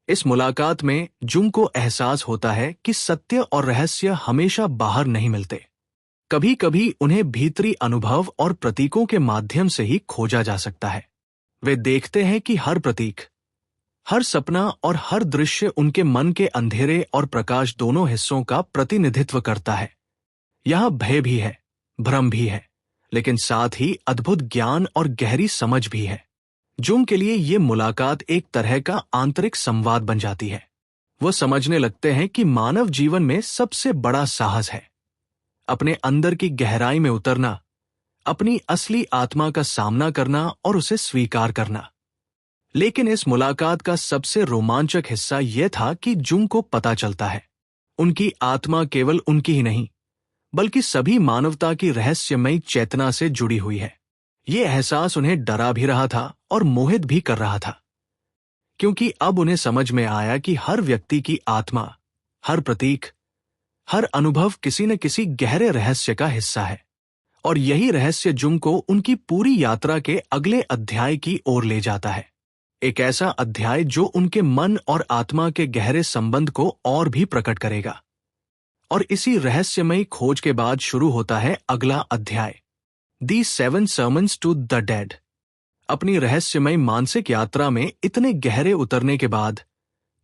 इस मुलाकात में जुंग को एहसास होता है कि सत्य और रहस्य हमेशा बाहर नहीं मिलते। कभी कभी उन्हें भीतरी अनुभव और प्रतीकों के माध्यम से ही खोजा जा सकता है। वे देखते हैं कि हर प्रतीक, हर सपना और हर दृश्य उनके मन के अंधेरे और प्रकाश दोनों हिस्सों का प्रतिनिधित्व करता है। यह भय भी है, भ्रम भी है, लेकिन साथ ही अद्भुत ज्ञान और गहरी समझ भी है। जुंग के लिए ये मुलाकात एक तरह का आंतरिक संवाद बन जाती है। वो समझने लगते हैं कि मानव जीवन में सबसे बड़ा साहस है अपने अंदर की गहराई में उतरना, अपनी असली आत्मा का सामना करना और उसे स्वीकार करना। लेकिन इस मुलाकात का सबसे रोमांचक हिस्सा यह था कि जुंग को पता चलता है उनकी आत्मा केवल उनकी ही नहीं, बल्कि सभी मानवता की रहस्यमयी चेतना से जुड़ी हुई है। ये एहसास उन्हें डरा भी रहा था और मोहित भी कर रहा था, क्योंकि अब उन्हें समझ में आया कि हर व्यक्ति की आत्मा, हर प्रतीक, हर अनुभव किसी न किसी गहरे रहस्य का हिस्सा है। और यही रहस्य जुंग को उनकी पूरी यात्रा के अगले अध्याय की ओर ले जाता है, एक ऐसा अध्याय जो उनके मन और आत्मा के गहरे संबंध को और भी प्रकट करेगा। और इसी रहस्यमयी खोज के बाद शुरू होता है अगला अध्याय, दी 7 सर्मन्स टू द डेड। अपनी रहस्यमयी मानसिक यात्रा में इतने गहरे उतरने के बाद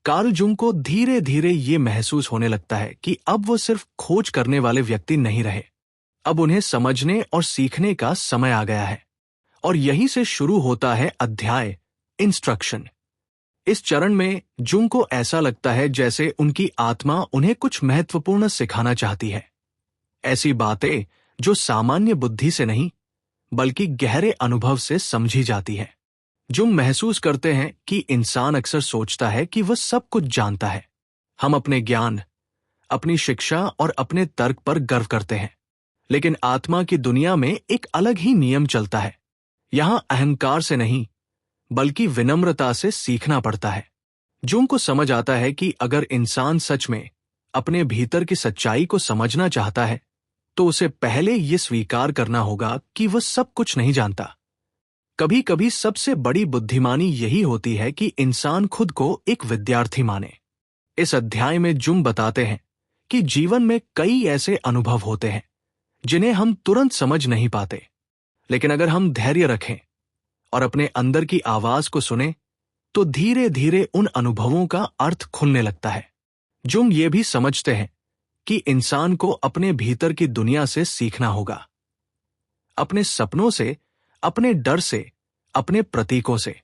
कार्ल जुंग को धीरे धीरे ये महसूस होने लगता है कि अब वो सिर्फ खोज करने वाले व्यक्ति नहीं रहे, अब उन्हें समझने और सीखने का समय आ गया है। और यहीं से शुरू होता है अध्याय इंस्ट्रक्शन। इस चरण में जुंग को ऐसा लगता है जैसे उनकी आत्मा उन्हें कुछ महत्वपूर्ण सिखाना चाहती है, ऐसी बातें जो सामान्य बुद्धि से नहीं बल्कि गहरे अनुभव से समझी जाती है। जुंग महसूस करते हैं कि इंसान अक्सर सोचता है कि वह सब कुछ जानता है। हम अपने ज्ञान, अपनी शिक्षा और अपने तर्क पर गर्व करते हैं, लेकिन आत्मा की दुनिया में एक अलग ही नियम चलता है। यहां अहंकार से नहीं बल्कि विनम्रता से सीखना पड़ता है। जुंग को समझ आता है कि अगर इंसान सच में अपने भीतर की सच्चाई को समझना चाहता है तो उसे पहले ये स्वीकार करना होगा कि वह सब कुछ नहीं जानता। कभी कभी सबसे बड़ी बुद्धिमानी यही होती है कि इंसान खुद को एक विद्यार्थी माने। इस अध्याय में जुंग बताते हैं कि जीवन में कई ऐसे अनुभव होते हैं जिन्हें हम तुरंत समझ नहीं पाते, लेकिन अगर हम धैर्य रखें और अपने अंदर की आवाज को सुने तो धीरे धीरे उन अनुभवों का अर्थ खुलने लगता है। जुंग ये भी समझते हैं कि इंसान को अपने भीतर की दुनिया से सीखना होगा, अपने सपनों से, अपने डर से, अपने प्रतीकों से,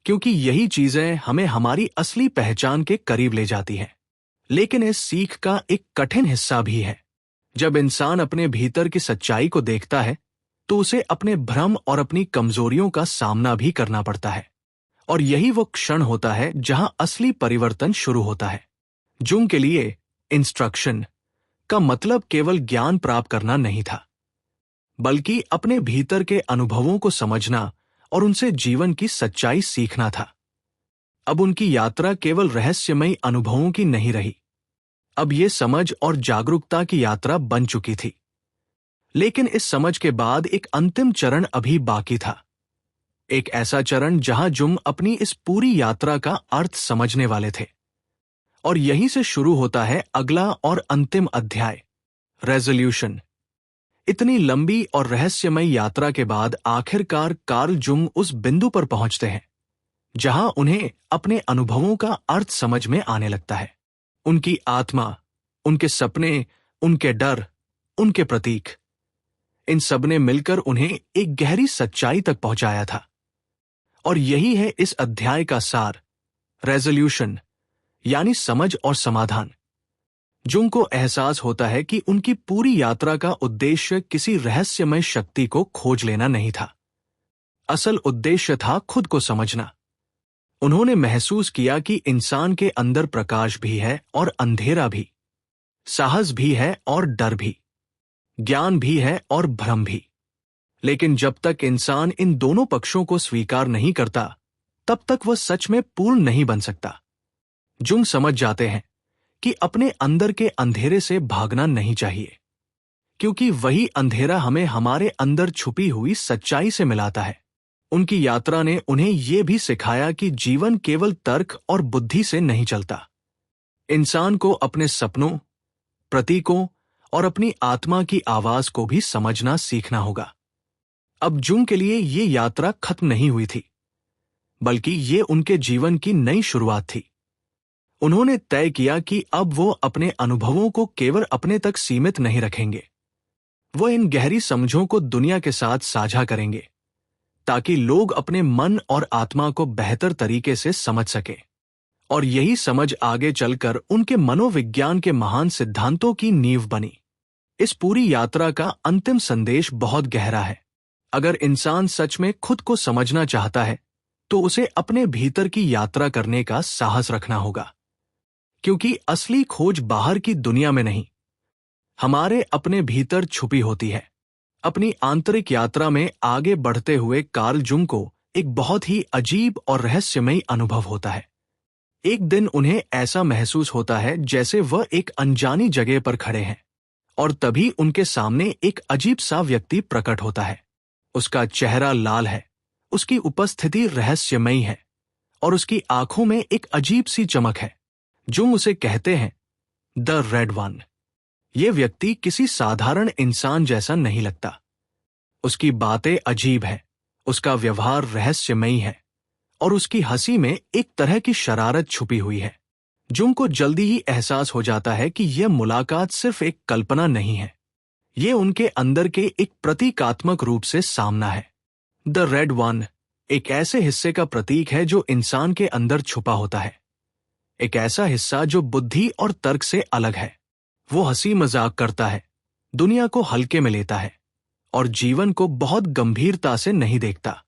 क्योंकि यही चीजें हमें हमारी असली पहचान के करीब ले जाती हैं। लेकिन इस सीख का एक कठिन हिस्सा भी है। जब इंसान अपने भीतर की सच्चाई को देखता है तो उसे अपने भ्रम और अपनी कमजोरियों का सामना भी करना पड़ता है, और यही वो क्षण होता है जहां असली परिवर्तन शुरू होता है। जुंग के लिए इंस्ट्रक्शन का मतलब केवल ज्ञान प्राप्त करना नहीं था, बल्कि अपने भीतर के अनुभवों को समझना और उनसे जीवन की सच्चाई सीखना था। अब उनकी यात्रा केवल रहस्यमयी अनुभवों की नहीं रही, अब ये समझ और जागरूकता की यात्रा बन चुकी थी। लेकिन इस समझ के बाद एक अंतिम चरण अभी बाकी था, एक ऐसा चरण जहां जुंग अपनी इस पूरी यात्रा का अर्थ समझने वाले थे। और यहीं से शुरू होता है अगला और अंतिम अध्याय, रेजोल्यूशन। इतनी लंबी और रहस्यमयी यात्रा के बाद आखिरकार कार्ल जुंग उस बिंदु पर पहुंचते हैं जहां उन्हें अपने अनुभवों का अर्थ समझ में आने लगता है। उनकी आत्मा, उनके सपने, उनके डर, उनके प्रतीक, इन सब ने मिलकर उन्हें एक गहरी सच्चाई तक पहुंचाया था। और यही है इस अध्याय का सार, रेजोल्यूशन, यानी समझ और समाधान। जुंग को एहसास होता है कि उनकी पूरी यात्रा का उद्देश्य किसी रहस्यमय शक्ति को खोज लेना नहीं था। असल उद्देश्य था खुद को समझना। उन्होंने महसूस किया कि इंसान के अंदर प्रकाश भी है और अंधेरा भी, साहस भी है और डर भी, ज्ञान भी है और भ्रम भी। लेकिन जब तक इंसान इन दोनों पक्षों को स्वीकार नहीं करता, तब तक वह सच में पूर्ण नहीं बन सकता। जुंग समझ जाते हैं कि अपने अंदर के अंधेरे से भागना नहीं चाहिए, क्योंकि वही अंधेरा हमें हमारे अंदर छुपी हुई सच्चाई से मिलाता है। उनकी यात्रा ने उन्हें यह भी सिखाया कि जीवन केवल तर्क और बुद्धि से नहीं चलता। इंसान को अपने सपनों, प्रतीकों और अपनी आत्मा की आवाज को भी समझना सीखना होगा। अब जुंग के लिए ये यात्रा खत्म नहीं हुई थी, बल्कि ये उनके जीवन की नई शुरुआत थी। उन्होंने तय किया कि अब वो अपने अनुभवों को केवल अपने तक सीमित नहीं रखेंगे। वो इन गहरी समझों को दुनिया के साथ साझा करेंगे, ताकि लोग अपने मन और आत्मा को बेहतर तरीके से समझ सके। और यही समझ आगे चलकर उनके मनोविज्ञान के महान सिद्धांतों की नींव बनी। इस पूरी यात्रा का अंतिम संदेश बहुत गहरा है। अगर इंसान सच में खुद को समझना चाहता है, तो उसे अपने भीतर की यात्रा करने का साहस रखना होगा, क्योंकि असली खोज बाहर की दुनिया में नहीं, हमारे अपने भीतर छुपी होती है। अपनी आंतरिक यात्रा में आगे बढ़ते हुए कार्ल जुंग को एक बहुत ही अजीब और रहस्यमयी अनुभव होता है। एक दिन उन्हें ऐसा महसूस होता है जैसे वह एक अनजानी जगह पर खड़े हैं, और तभी उनके सामने एक अजीब सा व्यक्ति प्रकट होता है। उसका चेहरा लाल है, उसकी उपस्थिति रहस्यमयी है, और उसकी आंखों में एक अजीब सी चमक है। जुंग उसे कहते हैं, द रेड वन। ये व्यक्ति किसी साधारण इंसान जैसा नहीं लगता। उसकी बातें अजीब है, उसका व्यवहार रहस्यमयी है, और उसकी हंसी में एक तरह की शरारत छुपी हुई है। जुंग को जल्दी ही एहसास हो जाता है कि यह मुलाकात सिर्फ एक कल्पना नहीं है, ये उनके अंदर के एक प्रतीकात्मक रूप से सामना है। द रेड वन एक ऐसे हिस्से का प्रतीक है जो इंसान के अंदर छुपा होता है, एक ऐसा हिस्सा जो बुद्धि और तर्क से अलग है। वो हंसी मजाक करता है, दुनिया को हल्के में लेता है, और जीवन को बहुत गंभीरता से नहीं देखता।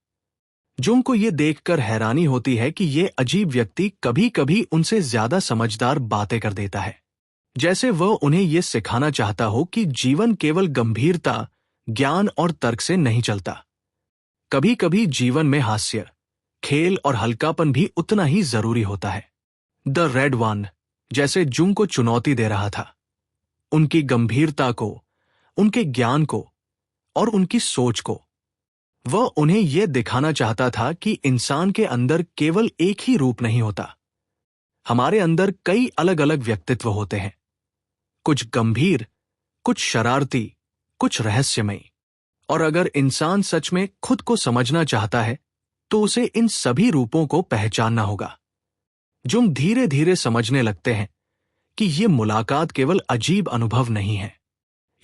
जुंग को यह देखकर हैरानी होती है कि यह अजीब व्यक्ति कभी कभी उनसे ज्यादा समझदार बातें कर देता है, जैसे वह उन्हें यह सिखाना चाहता हो कि जीवन केवल गंभीरता, ज्ञान और तर्क से नहीं चलता। कभी कभी जीवन में हास्य, खेल और हल्कापन भी उतना ही जरूरी होता है। द रेड वन जैसे जुंग को चुनौती दे रहा था, उनकी गंभीरता को, उनके ज्ञान को और उनकी सोच को। वह उन्हें यह दिखाना चाहता था कि इंसान के अंदर केवल एक ही रूप नहीं होता, हमारे अंदर कई अलग अलग व्यक्तित्व होते हैं, कुछ गंभीर, कुछ शरारती, कुछ रहस्यमयी। और अगर इंसान सच में खुद को समझना चाहता है, तो उसे इन सभी रूपों को पहचानना होगा। जुंग धीरे धीरे समझने लगते हैं कि ये मुलाकात केवल अजीब अनुभव नहीं है,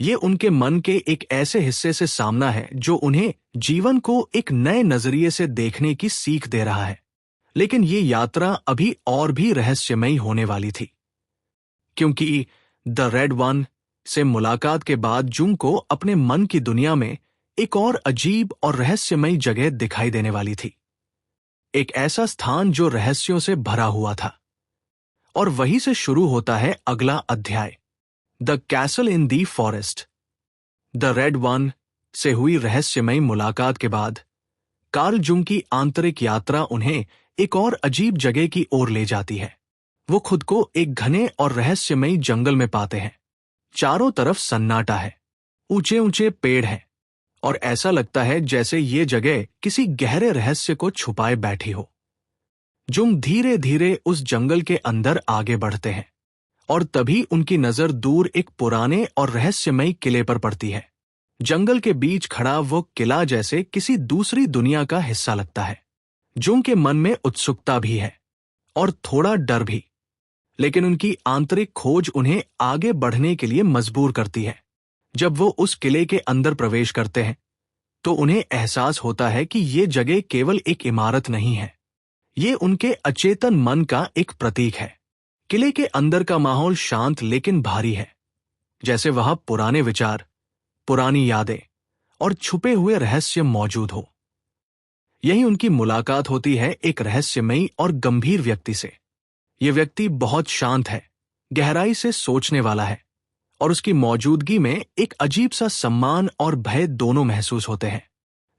ये उनके मन के एक ऐसे हिस्से से सामना है जो उन्हें जीवन को एक नए नजरिए से देखने की सीख दे रहा है। लेकिन ये यात्रा अभी और भी रहस्यमयी होने वाली थी, क्योंकि द रेड वन से मुलाकात के बाद जुंग को अपने मन की दुनिया में एक और अजीब और रहस्यमयी जगह दिखाई देने वाली थी। एक ऐसा स्थान जो रहस्यों से भरा हुआ था। और वहीं से शुरू होता है अगला अध्याय, the castle in the forest. The red one से हुई रहस्यमयी मुलाकात के बाद कार्ल जुंग की आंतरिक यात्रा उन्हें एक और अजीब जगह की ओर ले जाती है। वो खुद को एक घने और रहस्यमयी जंगल में पाते हैं। चारों तरफ सन्नाटा है, ऊंचे ऊंचे पेड़ हैं, और ऐसा लगता है जैसे ये जगह किसी गहरे रहस्य को छुपाए बैठी हो। जुंग धीरे धीरे उस जंगल के अंदर आगे बढ़ते हैं, और तभी उनकी नजर दूर एक पुराने और रहस्यमयी किले पर पड़ती है। जंगल के बीच खड़ा वो किला जैसे किसी दूसरी दुनिया का हिस्सा लगता है। जुंग के मन में उत्सुकता भी है और थोड़ा डर भी, लेकिन उनकी आंतरिक खोज उन्हें आगे बढ़ने के लिए मजबूर करती है। जब वो उस किले के अंदर प्रवेश करते हैं, तो उन्हें एहसास होता है कि ये जगह केवल एक इमारत नहीं है, ये उनके अचेतन मन का एक प्रतीक है। किले के अंदर का माहौल शांत लेकिन भारी है, जैसे वहां पुराने विचार, पुरानी यादें और छुपे हुए रहस्य मौजूद हो। यही उनकी मुलाकात होती है एक रहस्यमयी और गंभीर व्यक्ति से। यह व्यक्ति बहुत शांत है, गहराई से सोचने वाला है, और उसकी मौजूदगी में एक अजीब सा सम्मान और भय दोनों महसूस होते हैं।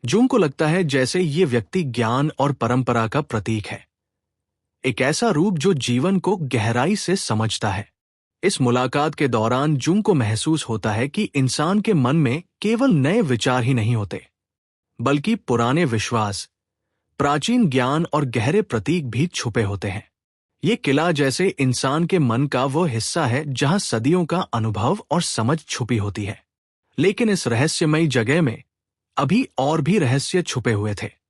जुंग को लगता है जैसे ये व्यक्ति ज्ञान और परंपरा का प्रतीक है, एक ऐसा रूप जो जीवन को गहराई से समझता है। इस मुलाकात के दौरान जुंग को महसूस होता है कि इंसान के मन में केवल नए विचार ही नहीं होते, बल्कि पुराने विश्वास, प्राचीन ज्ञान और गहरे प्रतीक भी छुपे होते हैं। ये किला जैसे इंसान के मन का वो हिस्सा है जहां सदियों का अनुभव और समझ छुपी होती है। लेकिन इस रहस्यमयी जगह में अभी और भी रहस्य छुपे हुए थे,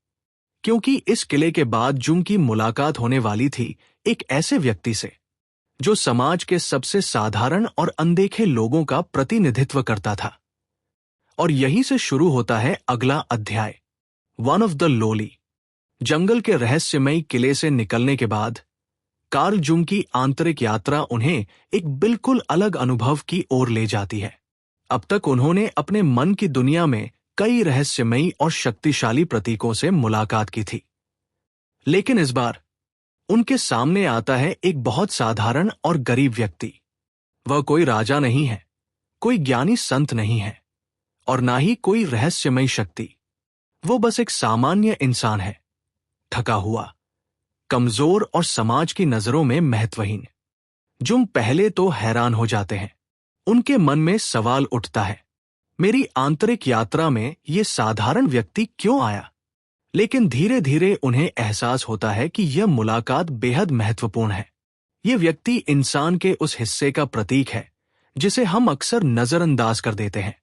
क्योंकि इस किले के बाद जुंग की मुलाकात होने वाली थी एक ऐसे व्यक्ति से जो समाज के सबसे साधारण और अनदेखे लोगों का प्रतिनिधित्व करता था। और यहीं से शुरू होता है अगला अध्याय, वन ऑफ द लोली। जंगल के रहस्यमयी किले से निकलने के बाद कार्ल जुंग की आंतरिक यात्रा उन्हें एक बिल्कुल अलग अनुभव की ओर ले जाती है। अब तक उन्होंने अपने मन की दुनिया में कई रहस्यमयी और शक्तिशाली प्रतीकों से मुलाकात की थी, लेकिन इस बार उनके सामने आता है एक बहुत साधारण और गरीब व्यक्ति। वह कोई राजा नहीं है, कोई ज्ञानी संत नहीं है, और ना ही कोई रहस्यमयी शक्ति। वो बस एक सामान्य इंसान है, थका हुआ, कमजोर और समाज की नजरों में महत्वहीन। जुंग पहले तो हैरान हो जाते हैं। उनके मन में सवाल उठता है, मेरी आंतरिक यात्रा में ये साधारण व्यक्ति क्यों आया? लेकिन धीरे धीरे उन्हें एहसास होता है कि यह मुलाकात बेहद महत्वपूर्ण है। यह व्यक्ति इंसान के उस हिस्से का प्रतीक है जिसे हम अक्सर नजरअंदाज कर देते हैं।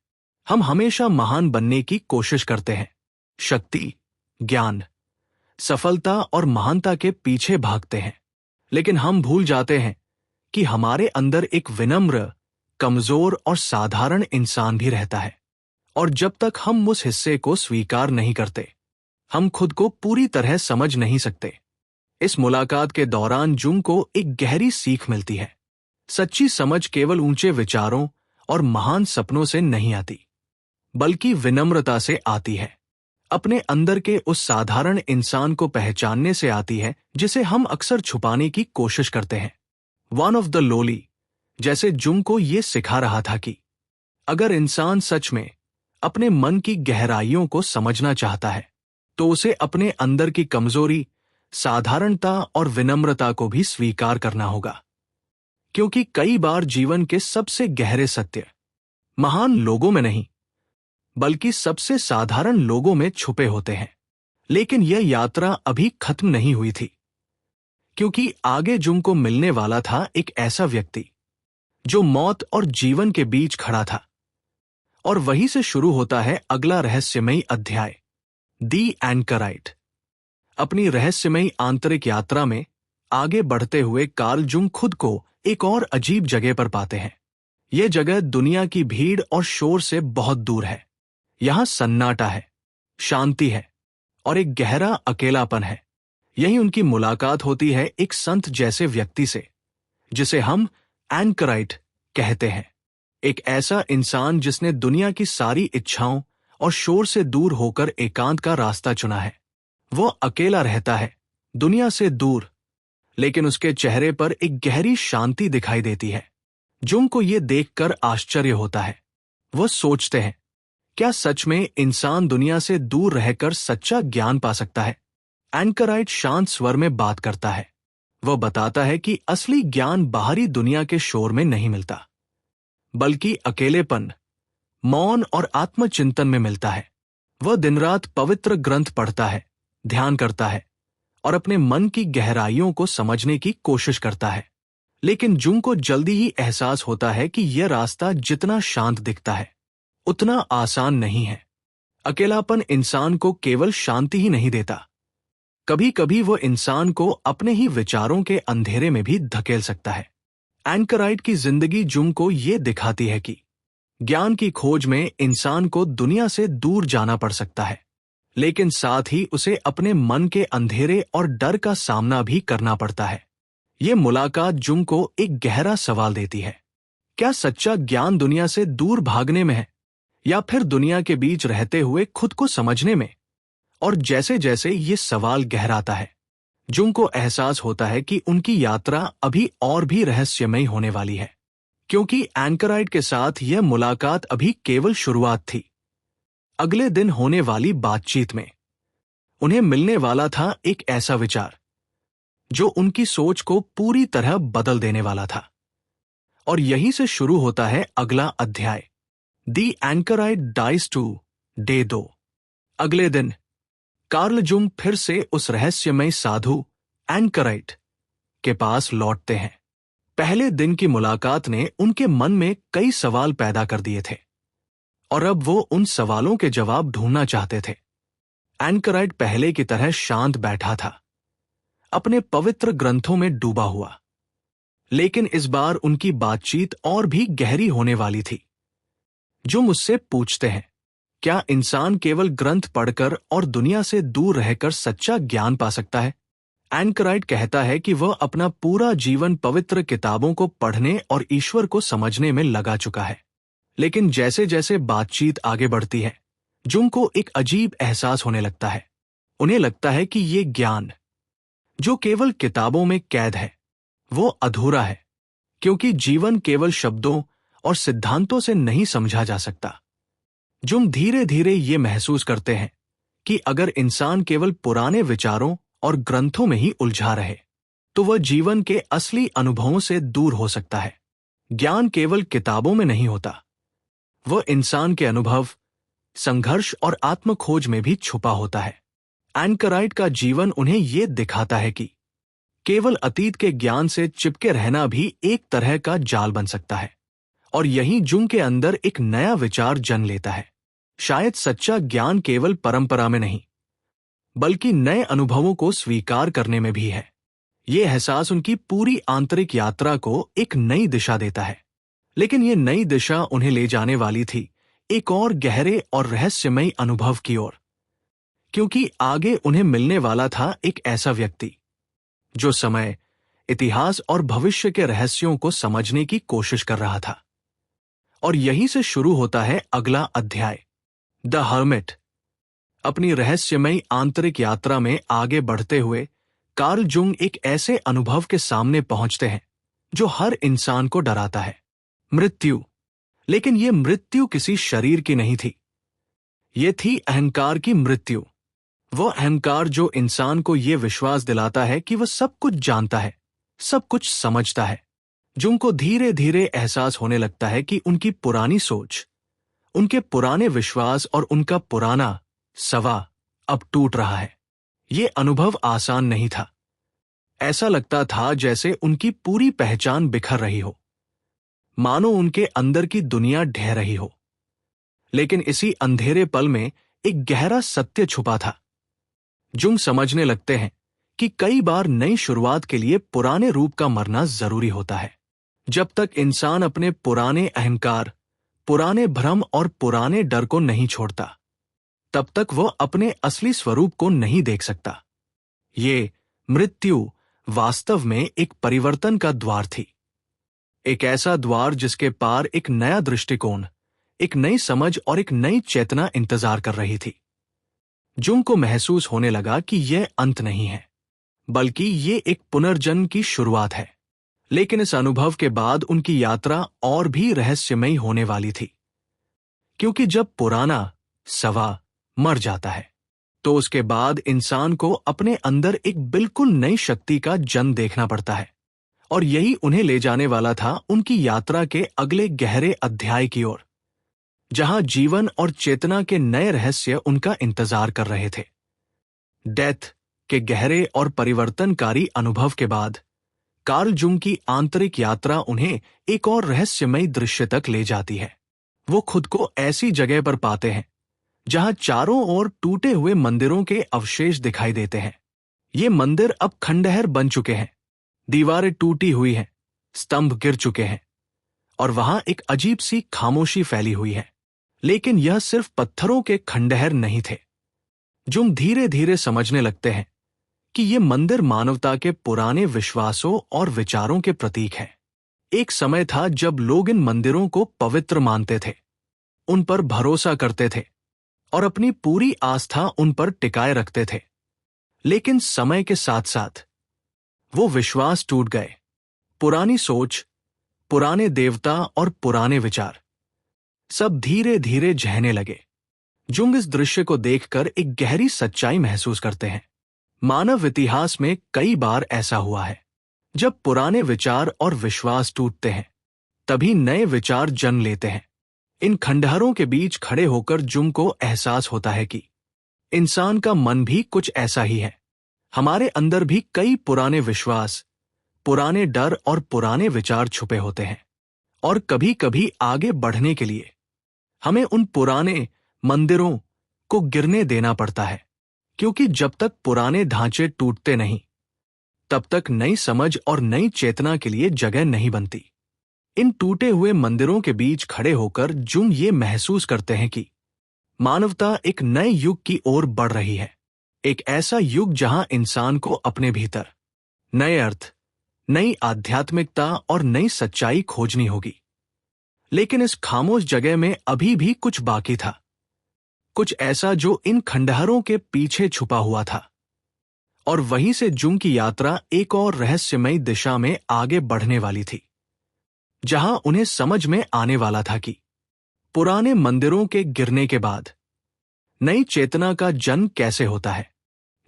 हम हमेशा महान बनने की कोशिश करते हैं, शक्ति, ज्ञान, सफलता और महानता के पीछे भागते हैं, लेकिन हम भूल जाते हैं कि हमारे अंदर एक विनम्र, कमजोर और साधारण इंसान भी रहता है। और जब तक हम उस हिस्से को स्वीकार नहीं करते, हम खुद को पूरी तरह समझ नहीं सकते। इस मुलाकात के दौरान जुंग को एक गहरी सीख मिलती है। सच्ची समझ केवल ऊंचे विचारों और महान सपनों से नहीं आती, बल्कि विनम्रता से आती है। अपने अंदर के उस साधारण इंसान को पहचानने से आती है जिसे हम अक्सर छुपाने की कोशिश करते हैं। वन ऑफ द लोली जैसे जुंग को ये सिखा रहा था कि अगर इंसान सच में अपने मन की गहराइयों को समझना चाहता है, तो उसे अपने अंदर की कमजोरी, साधारणता और विनम्रता को भी स्वीकार करना होगा। क्योंकि कई बार जीवन के सबसे गहरे सत्य महान लोगों में नहीं, बल्कि सबसे साधारण लोगों में छुपे होते हैं। लेकिन यह यात्रा अभी खत्म नहीं हुई थी, क्योंकि आगे जुंग को मिलने वाला था एक ऐसा व्यक्ति जो मौत और जीवन के बीच खड़ा था। और वहीं से शुरू होता है अगला रहस्यमयी अध्याय, दी एंकराइट। अपनी रहस्यमयी आंतरिक यात्रा में आगे बढ़ते हुए कार्ल जुंग खुद को एक और अजीब जगह पर पाते हैं। यह जगह दुनिया की भीड़ और शोर से बहुत दूर है। यहां सन्नाटा है, शांति है और एक गहरा अकेलापन है। यही उनकी मुलाकात होती है एक संत जैसे व्यक्ति से, जिसे हम एंकराइट कहते हैं। एक ऐसा इंसान जिसने दुनिया की सारी इच्छाओं और शोर से दूर होकर एकांत का रास्ता चुना है। वो अकेला रहता है, दुनिया से दूर, लेकिन उसके चेहरे पर एक गहरी शांति दिखाई देती है। जुंग को ये देखकर आश्चर्य होता है। वो सोचते हैं, क्या सच में इंसान दुनिया से दूर रहकर सच्चा ज्ञान पा सकता है? एंकराइट शांत स्वर में बात करता है। वह बताता है कि असली ज्ञान बाहरी दुनिया के शोर में नहीं मिलता, बल्कि अकेलेपन, मौन और आत्मचिंतन में मिलता है। वह दिन रात पवित्र ग्रंथ पढ़ता है, ध्यान करता है और अपने मन की गहराइयों को समझने की कोशिश करता है। लेकिन जुंग को जल्दी ही एहसास होता है कि यह रास्ता जितना शांत दिखता है, उतना आसान नहीं है। अकेलापन इंसान को केवल शांति ही नहीं देता, कभी कभी वो इंसान को अपने ही विचारों के अंधेरे में भी धकेल सकता है। एंकराइट की जिंदगी जुंग को ये दिखाती है कि ज्ञान की खोज में इंसान को दुनिया से दूर जाना पड़ सकता है, लेकिन साथ ही उसे अपने मन के अंधेरे और डर का सामना भी करना पड़ता है। ये मुलाकात जुंग को एक गहरा सवाल देती है। क्या सच्चा ज्ञान दुनिया से दूर भागने में है, या फिर दुनिया के बीच रहते हुए खुद को समझने में? और जैसे जैसे ये सवाल गहराता है, जुंग को एहसास होता है कि उनकी यात्रा अभी और भी रहस्यमयी होने वाली है, क्योंकि एंकराइट के साथ यह मुलाकात अभी केवल शुरुआत थी। अगले दिन होने वाली बातचीत में उन्हें मिलने वाला था एक ऐसा विचार जो उनकी सोच को पूरी तरह बदल देने वाला था। और यहीं से शुरू होता है अगला अध्याय, दी एंकराइट डाइज टू, डे 2। अगले दिन कार्ल जुंग फिर से उस रहस्यमय साधु एंकराइट के पास लौटते हैं। पहले दिन की मुलाकात ने उनके मन में कई सवाल पैदा कर दिए थे, और अब वो उन सवालों के जवाब ढूंढना चाहते थे। एंकराइट पहले की तरह शांत बैठा था, अपने पवित्र ग्रंथों में डूबा हुआ। लेकिन इस बार उनकी बातचीत और भी गहरी होने वाली थी। जो मुझसे पूछते हैं, क्या इंसान केवल ग्रंथ पढ़कर और दुनिया से दूर रहकर सच्चा ज्ञान पा सकता है? एंकराइट कहता है कि वह अपना पूरा जीवन पवित्र किताबों को पढ़ने और ईश्वर को समझने में लगा चुका है। लेकिन जैसे जैसे बातचीत आगे बढ़ती है, जुंग को एक अजीब एहसास होने लगता है। उन्हें लगता है कि ये ज्ञान जो केवल किताबों में कैद है, वो अधूरा है, क्योंकि जीवन केवल शब्दों और सिद्धांतों से नहीं समझा जा सकता। जुंग धीरे धीरे ये महसूस करते हैं कि अगर इंसान केवल पुराने विचारों और ग्रंथों में ही उलझा रहे, तो वह जीवन के असली अनुभवों से दूर हो सकता है। ज्ञान केवल किताबों में नहीं होता, वह इंसान के अनुभव, संघर्ष और आत्मखोज में भी छुपा होता है। एंकराइट का जीवन उन्हें यह दिखाता है कि केवल अतीत के ज्ञान से चिपके रहना भी एक तरह का जाल बन सकता है। और यहीं जुंग के अंदर एक नया विचार जन्म लेता है। शायद सच्चा ज्ञान केवल परंपरा में नहीं, बल्कि नए अनुभवों को स्वीकार करने में भी है। यह एहसास उनकी पूरी आंतरिक यात्रा को एक नई दिशा देता है। लेकिन यह नई दिशा उन्हें ले जाने वाली थी एक और गहरे और रहस्यमयी अनुभव की ओर, क्योंकि आगे उन्हें मिलने वाला था एक ऐसा व्यक्ति जो समय, इतिहास और भविष्य के रहस्यों को समझने की कोशिश कर रहा था। और यहीं से शुरू होता है अगला अध्याय, द हर्मिट। अपनी रहस्यमयी आंतरिक यात्रा में आगे बढ़ते हुए कार्ल जुंग एक ऐसे अनुभव के सामने पहुंचते हैं जो हर इंसान को डराता है, मृत्यु। लेकिन यह मृत्यु किसी शरीर की नहीं थी, यह थी अहंकार की मृत्यु। वो अहंकार जो इंसान को यह विश्वास दिलाता है कि वह सब कुछ जानता है, सब कुछ समझता है। जुंग को धीरे धीरे एहसास होने लगता है कि उनकी पुरानी सोच, उनके पुराने विश्वास और उनका पुराना सवा अब टूट रहा है। यह अनुभव आसान नहीं था। ऐसा लगता था जैसे उनकी पूरी पहचान बिखर रही हो, मानो उनके अंदर की दुनिया ढह रही हो। लेकिन इसी अंधेरे पल में एक गहरा सत्य छुपा था। जुंग समझने लगते हैं कि कई बार नई शुरुआत के लिए पुराने रूप का मरना जरूरी होता है। जब तक इंसान अपने पुराने अहंकार, पुराने भ्रम और पुराने डर को नहीं छोड़ता, तब तक वह अपने असली स्वरूप को नहीं देख सकता। ये मृत्यु वास्तव में एक परिवर्तन का द्वार थी, एक ऐसा द्वार जिसके पार एक नया दृष्टिकोण, एक नई समझ और एक नई चेतना इंतजार कर रही थी। जुंग को महसूस होने लगा कि यह अंत नहीं है, बल्कि ये एक पुनर्जन्म की शुरुआत है। लेकिन इस अनुभव के बाद उनकी यात्रा और भी रहस्यमयी होने वाली थी, क्योंकि जब पुराना सवा मर जाता है, तो उसके बाद इंसान को अपने अंदर एक बिल्कुल नई शक्ति का जन्म देखना पड़ता है। और यही उन्हें ले जाने वाला था उनकी यात्रा के अगले गहरे अध्याय की ओर, जहां जीवन और चेतना के नए रहस्य उनका इंतजार कर रहे थे। डेथ के गहरे और परिवर्तनकारी अनुभव के बाद कार्ल जुंग की आंतरिक यात्रा उन्हें एक और रहस्यमयी दृश्य तक ले जाती है। वो खुद को ऐसी जगह पर पाते हैं जहां चारों ओर टूटे हुए मंदिरों के अवशेष दिखाई देते हैं। ये मंदिर अब खंडहर बन चुके हैं, दीवारें टूटी हुई हैं, स्तंभ गिर चुके हैं, और वहां एक अजीब सी खामोशी फैली हुई है। लेकिन यह सिर्फ पत्थरों के खंडहर नहीं थे। जुंग धीरे धीरे समझने लगते हैं कि ये मंदिर मानवता के पुराने विश्वासों और विचारों के प्रतीक हैं। एक समय था जब लोग इन मंदिरों को पवित्र मानते थे, उन पर भरोसा करते थे और अपनी पूरी आस्था उन पर टिकाए रखते थे। लेकिन समय के साथ साथ वो विश्वास टूट गए। पुरानी सोच, पुराने देवता और पुराने विचार सब धीरे धीरे झहने लगे। जुंग इस दृश्य को देखकर एक गहरी सच्चाई महसूस करते हैं। मानव इतिहास में कई बार ऐसा हुआ है। जब पुराने विचार और विश्वास टूटते हैं, तभी नए विचार जन्म लेते हैं। इन खंडहरों के बीच खड़े होकर जुंग को एहसास होता है कि इंसान का मन भी कुछ ऐसा ही है। हमारे अंदर भी कई पुराने विश्वास, पुराने डर और पुराने विचार छुपे होते हैं। और कभी कभी आगे बढ़ने के लिए हमें उन पुराने मंदिरों को गिरने देना पड़ता है, क्योंकि जब तक पुराने ढांचे टूटते नहीं, तब तक नई समझ और नई चेतना के लिए जगह नहीं बनती। इन टूटे हुए मंदिरों के बीच खड़े होकर जुंग ये महसूस करते हैं कि मानवता एक नए युग की ओर बढ़ रही है। एक ऐसा युग जहां इंसान को अपने भीतर नए अर्थ, नई आध्यात्मिकता और नई सच्चाई खोजनी होगी। लेकिन इस खामोश जगह में अभी भी कुछ बाकी था, कुछ ऐसा जो इन खंडहरों के पीछे छुपा हुआ था। और वहीं से जुंग की यात्रा एक और रहस्यमयी दिशा में आगे बढ़ने वाली थी, जहां उन्हें समझ में आने वाला था कि पुराने मंदिरों के गिरने के बाद नई चेतना का जन्म कैसे होता है।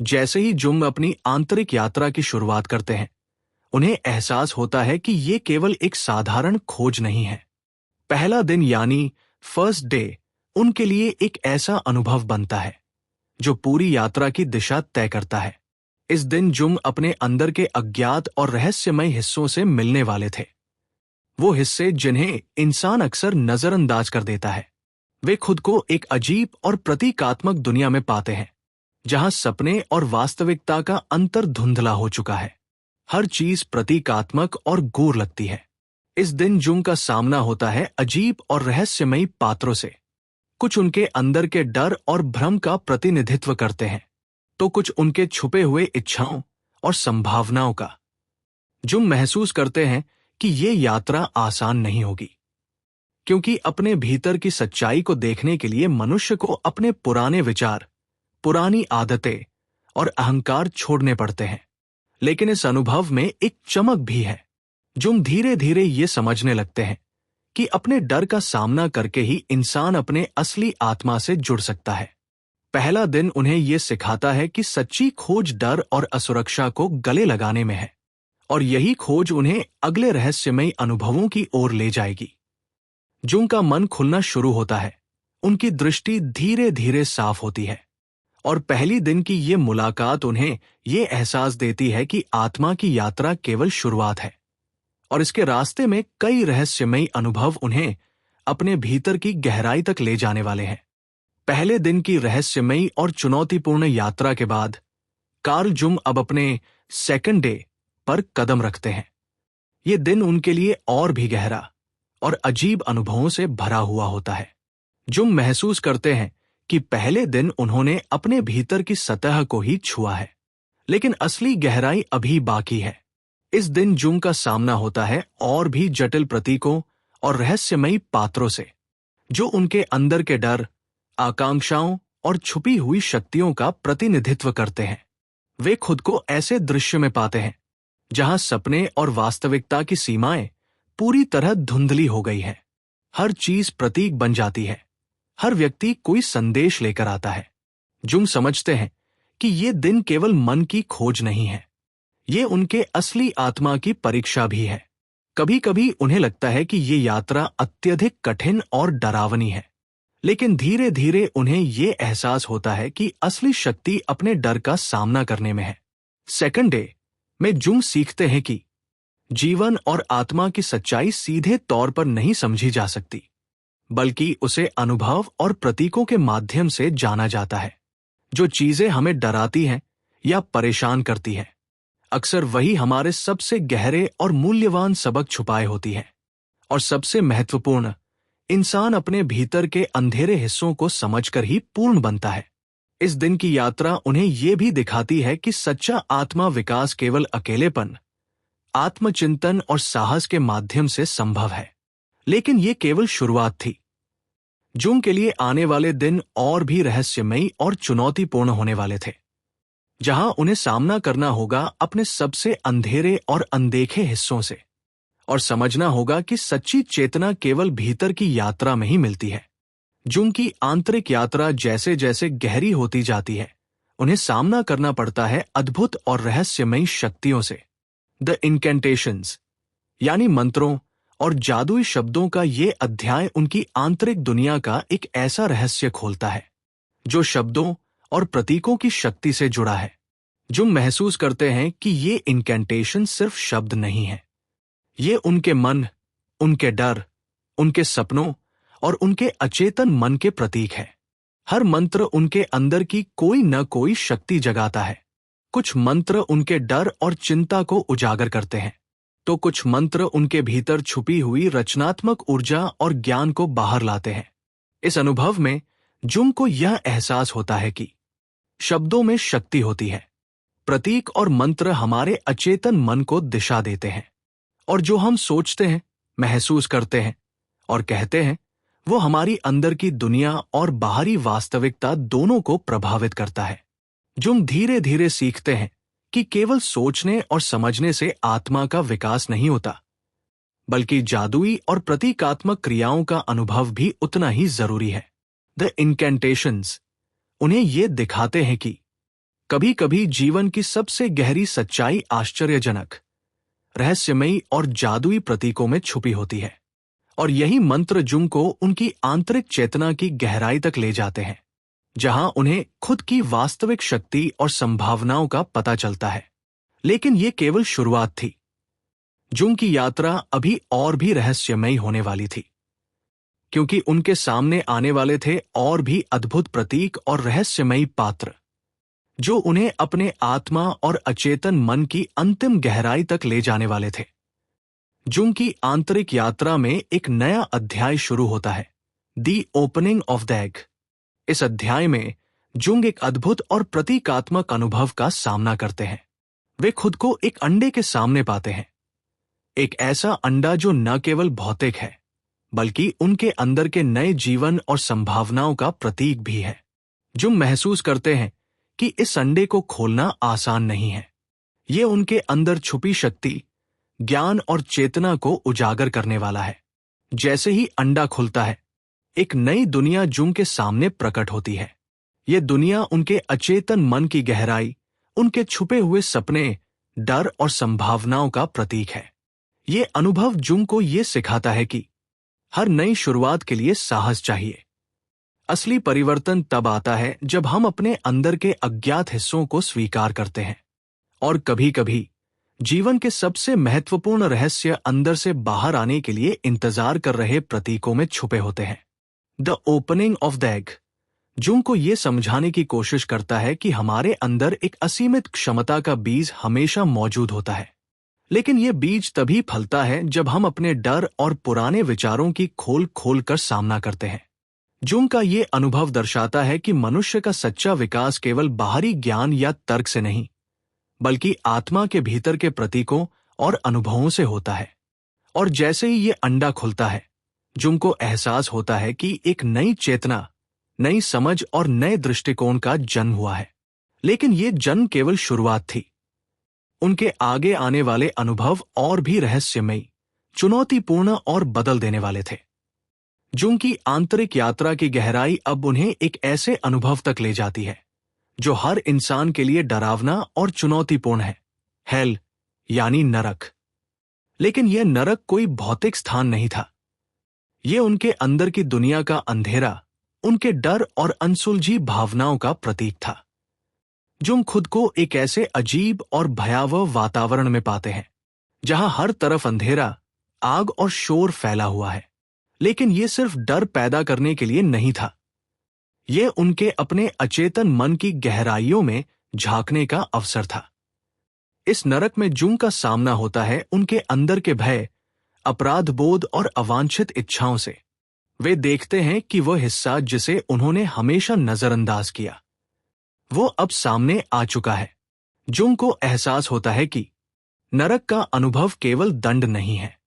जैसे ही जुंग अपनी आंतरिक यात्रा की शुरुआत करते हैं, उन्हें एहसास होता है कि ये केवल एक साधारण खोज नहीं है। पहला दिन यानी फर्स्ट डे उनके लिए एक ऐसा अनुभव बनता है जो पूरी यात्रा की दिशा तय करता है। इस दिन जुंग अपने अंदर के अज्ञात और रहस्यमय हिस्सों से मिलने वाले थे। वो हिस्से जिन्हें इंसान अक्सर नजरअंदाज कर देता है। वे खुद को एक अजीब और प्रतीकात्मक दुनिया में पाते हैं, जहां सपने और वास्तविकता का अंतर धुंधला हो चुका है। हर चीज प्रतीकात्मक और गूढ़ लगती है। इस दिन जुंग का सामना होता है अजीब और रहस्यमयी पात्रों से। कुछ उनके अंदर के डर और भ्रम का प्रतिनिधित्व करते हैं, तो कुछ उनके छुपे हुए इच्छाओं और संभावनाओं का। जुंग महसूस करते हैं कि ये यात्रा आसान नहीं होगी, क्योंकि अपने भीतर की सच्चाई को देखने के लिए मनुष्य को अपने पुराने विचार, पुरानी आदतें और अहंकार छोड़ने पड़ते हैं। लेकिन इस अनुभव में एक चमक भी है। जुंग धीरे धीरे ये समझने लगते हैं कि अपने डर का सामना करके ही इंसान अपने असली आत्मा से जुड़ सकता है। पहला दिन उन्हें यह सिखाता है कि सच्ची खोज डर और असुरक्षा को गले लगाने में है, और यही खोज उन्हें अगले रहस्यमयी अनुभवों की ओर ले जाएगी। जुंग का मन खुलना शुरू होता है, उनकी दृष्टि धीरे धीरे साफ होती है, और पहली दिन की ये मुलाकात उन्हें ये एहसास देती है कि आत्मा की यात्रा केवल शुरुआत है, और इसके रास्ते में कई रहस्यमयी अनुभव उन्हें अपने भीतर की गहराई तक ले जाने वाले हैं। पहले दिन की रहस्यमयी और चुनौतीपूर्ण यात्रा के बाद कार्ल जुंग अब अपने सेकंड डे पर कदम रखते हैं। ये दिन उनके लिए और भी गहरा और अजीब अनुभवों से भरा हुआ होता है। जुंग महसूस करते हैं कि पहले दिन उन्होंने अपने भीतर की सतह को ही छुआ है, लेकिन असली गहराई अभी बाकी है। इस दिन जुंग का सामना होता है और भी जटिल प्रतीकों और रहस्यमयी पात्रों से, जो उनके अंदर के डर, आकांक्षाओं और छुपी हुई शक्तियों का प्रतिनिधित्व करते हैं। वे खुद को ऐसे दृश्य में पाते हैं जहां सपने और वास्तविकता की सीमाएं पूरी तरह धुंधली हो गई हैं। हर चीज प्रतीक बन जाती है, हर व्यक्ति कोई संदेश लेकर आता है। जुंग समझते हैं कि ये दिन केवल मन की खोज नहीं है, ये उनके असली आत्मा की परीक्षा भी है। कभी कभी उन्हें लगता है कि ये यात्रा अत्यधिक कठिन और डरावनी है, लेकिन धीरे धीरे उन्हें ये एहसास होता है कि असली शक्ति अपने डर का सामना करने में है। सेकंड डे में जुंग सीखते हैं कि जीवन और आत्मा की सच्चाई सीधे तौर पर नहीं समझी जा सकती, बल्कि उसे अनुभव और प्रतीकों के माध्यम से जाना जाता है। जो चीजें हमें डराती हैं या परेशान करती हैं, अक्सर वही हमारे सबसे गहरे और मूल्यवान सबक छुपाए होती हैं। और सबसे महत्वपूर्ण, इंसान अपने भीतर के अंधेरे हिस्सों को समझकर ही पूर्ण बनता है। इस दिन की यात्रा उन्हें ये भी दिखाती है कि सच्चा आत्मा विकास केवल अकेलेपन, आत्मचिंतन और साहस के माध्यम से संभव है। लेकिन ये केवल शुरुआत थी। जुंग के लिए आने वाले दिन और भी रहस्यमयी और चुनौतीपूर्ण होने वाले थे, जहां उन्हें सामना करना होगा अपने सबसे अंधेरे और अनदेखे हिस्सों से, और समझना होगा कि सच्ची चेतना केवल भीतर की यात्रा में ही मिलती है। जुंग की आंतरिक यात्रा जैसे जैसे गहरी होती जाती है, उन्हें सामना करना पड़ता है अद्भुत और रहस्यमयी शक्तियों से। द इनकेंटेशंस यानी मंत्रों और जादुई शब्दों का ये अध्याय उनकी आंतरिक दुनिया का एक ऐसा रहस्य खोलता है जो शब्दों और प्रतीकों की शक्ति से जुड़ा है। जुंग महसूस करते हैं कि ये इनकेंटेशन सिर्फ शब्द नहीं है, ये उनके मन, उनके डर, उनके सपनों और उनके अचेतन मन के प्रतीक है। हर मंत्र उनके अंदर की कोई न कोई शक्ति जगाता है। कुछ मंत्र उनके डर और चिंता को उजागर करते हैं, तो कुछ मंत्र उनके भीतर छुपी हुई रचनात्मक ऊर्जा और ज्ञान को बाहर लाते हैं। इस अनुभव में जुंग को यह एहसास होता है कि शब्दों में शक्ति होती है। प्रतीक और मंत्र हमारे अचेतन मन को दिशा देते हैं, और जो हम सोचते हैं, महसूस करते हैं और कहते हैं, वो हमारी अंदर की दुनिया और बाहरी वास्तविकता दोनों को प्रभावित करता है। जुंग धीरे धीरे सीखते हैं कि केवल सोचने और समझने से आत्मा का विकास नहीं होता, बल्कि जादुई और प्रतीकात्मक क्रियाओं का अनुभव भी उतना ही जरूरी है। द इनकेंटेशंस उन्हें ये दिखाते हैं कि कभी कभी जीवन की सबसे गहरी सच्चाई आश्चर्यजनक, रहस्यमयी और जादुई प्रतीकों में छुपी होती है, और यही मंत्र जुंग को उनकी आंतरिक चेतना की गहराई तक ले जाते हैं, जहां उन्हें खुद की वास्तविक शक्ति और संभावनाओं का पता चलता है। लेकिन ये केवल शुरुआत थी। जुंग की यात्रा अभी और भी रहस्यमयी होने वाली थी, क्योंकि उनके सामने आने वाले थे और भी अद्भुत प्रतीक और रहस्यमयी पात्र, जो उन्हें अपने आत्मा और अचेतन मन की अंतिम गहराई तक ले जाने वाले थे। जुंग की आंतरिक यात्रा में एक नया अध्याय शुरू होता है, the opening of the egg. इस अध्याय में जुंग एक अद्भुत और प्रतीकात्मक अनुभव का सामना करते हैं। वे खुद को एक अंडे के सामने पाते हैं, एक ऐसा अंडा जो न केवल भौतिक है, बल्कि उनके अंदर के नए जीवन और संभावनाओं का प्रतीक भी है। जुंग महसूस करते हैं कि इस अंडे को खोलना आसान नहीं है। ये उनके अंदर छुपी शक्ति, ज्ञान और चेतना को उजागर करने वाला है। जैसे ही अंडा खुलता है, एक नई दुनिया जुंग के सामने प्रकट होती है। ये दुनिया उनके अचेतन मन की गहराई, उनके छुपे हुए सपने, डर और संभावनाओं का प्रतीक है। ये अनुभव जुंग को ये सिखाता है कि हर नई शुरुआत के लिए साहस चाहिए। असली परिवर्तन तब आता है जब हम अपने अंदर के अज्ञात हिस्सों को स्वीकार करते हैं, और कभी-कभी जीवन के सबसे महत्वपूर्ण रहस्य अंदर से बाहर आने के लिए इंतजार कर रहे प्रतीकों में छुपे होते हैं। The opening of the egg Jung को यह समझाने की कोशिश करता है कि हमारे अंदर एक असीमित क्षमता का बीज हमेशा मौजूद होता है, लेकिन यह बीज तभी फलता है जब हम अपने डर और पुराने विचारों की खोल खोल कर सामना करते हैं। जुंग का ये अनुभव दर्शाता है कि मनुष्य का सच्चा विकास केवल बाहरी ज्ञान या तर्क से नहीं, बल्कि आत्मा के भीतर के प्रतीकों और अनुभवों से होता है। और जैसे ही ये अंडा खुलता है, जुंग को एहसास होता है कि एक नई चेतना, नई समझ और नए दृष्टिकोण का जन्म हुआ है। लेकिन ये जन्म केवल शुरुआत थी। उनके आगे आने वाले अनुभव और भी रहस्यमयी, चुनौतीपूर्ण और बदल देने वाले थे। जुंग की आंतरिक यात्रा की गहराई अब उन्हें एक ऐसे अनुभव तक ले जाती है जो हर इंसान के लिए डरावना और चुनौतीपूर्ण है, हेल यानी नरक। लेकिन यह नरक कोई भौतिक स्थान नहीं था। यह उनके अंदर की दुनिया का अंधेरा, उनके डर और अनसुलझी भावनाओं का प्रतीक था। जुंग खुद को एक ऐसे अजीब और भयावह वातावरण में पाते हैं जहां हर तरफ अंधेरा, आग और शोर फैला हुआ है। लेकिन यह सिर्फ डर पैदा करने के लिए नहीं था। यह उनके अपने अचेतन मन की गहराइयों में झांकने का अवसर था। इस नरक में जुंग का सामना होता है उनके अंदर के भय, अपराध बोध और अवांछित इच्छाओं से। वे देखते हैं कि वह हिस्सा जिसे उन्होंने हमेशा नजरअंदाज किया, वो अब सामने आ चुका है। जुंग को एहसास होता है कि नरक का अनुभव केवल दंड नहीं है,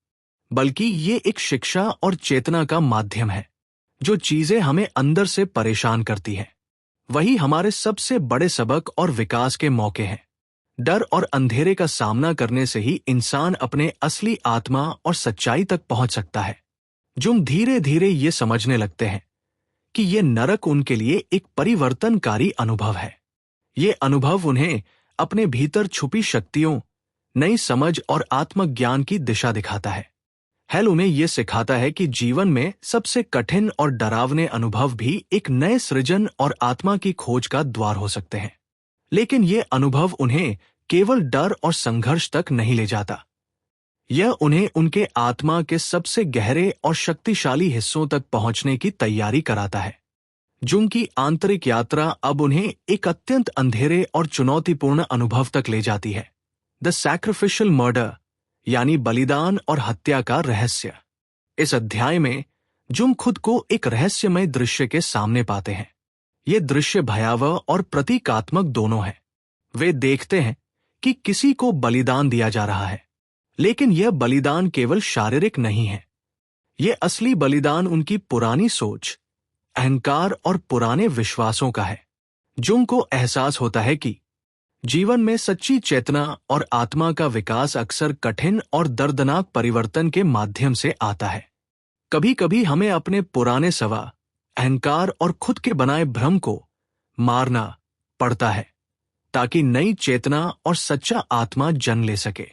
बल्कि ये एक शिक्षा और चेतना का माध्यम है। जो चीजें हमें अंदर से परेशान करती हैं, वही हमारे सबसे बड़े सबक और विकास के मौके हैं। डर और अंधेरे का सामना करने से ही इंसान अपने असली आत्मा और सच्चाई तक पहुंच सकता है। जुंग धीरे धीरे ये समझने लगते हैं कि ये नरक उनके लिए एक परिवर्तनकारी अनुभव है। ये अनुभव उन्हें अपने भीतर छुपी शक्तियों, नई समझ और आत्मज्ञान की दिशा दिखाता है। हेल उन्हें यह सिखाता है कि जीवन में सबसे कठिन और डरावने अनुभव भी एक नए सृजन और आत्मा की खोज का द्वार हो सकते हैं। लेकिन ये अनुभव उन्हें केवल डर और संघर्ष तक नहीं ले जाता। यह उन्हें उनके आत्मा के सबसे गहरे और शक्तिशाली हिस्सों तक पहुंचने की तैयारी कराता है। जुंग की आंतरिक यात्रा अब उन्हें एक अत्यंत अंधेरे और चुनौतीपूर्ण अनुभव तक ले जाती है। द सैक्रिफिशियल मर्डर, यानी बलिदान और हत्या का रहस्य। इस अध्याय में जुंग खुद को एक रहस्यमय दृश्य के सामने पाते हैं। ये दृश्य भयावह और प्रतीकात्मक दोनों है। वे देखते हैं कि किसी को बलिदान दिया जा रहा है, लेकिन यह बलिदान केवल शारीरिक नहीं है। यह असली बलिदान उनकी पुरानी सोच, अहंकार और पुराने विश्वासों का है। जुंग को एहसास होता है कि जीवन में सच्ची चेतना और आत्मा का विकास अक्सर कठिन और दर्दनाक परिवर्तन के माध्यम से आता है। कभी कभी हमें अपने पुराने सवा, अहंकार और खुद के बनाए भ्रम को मारना पड़ता है, ताकि नई चेतना और सच्चा आत्मा जन्म ले सके।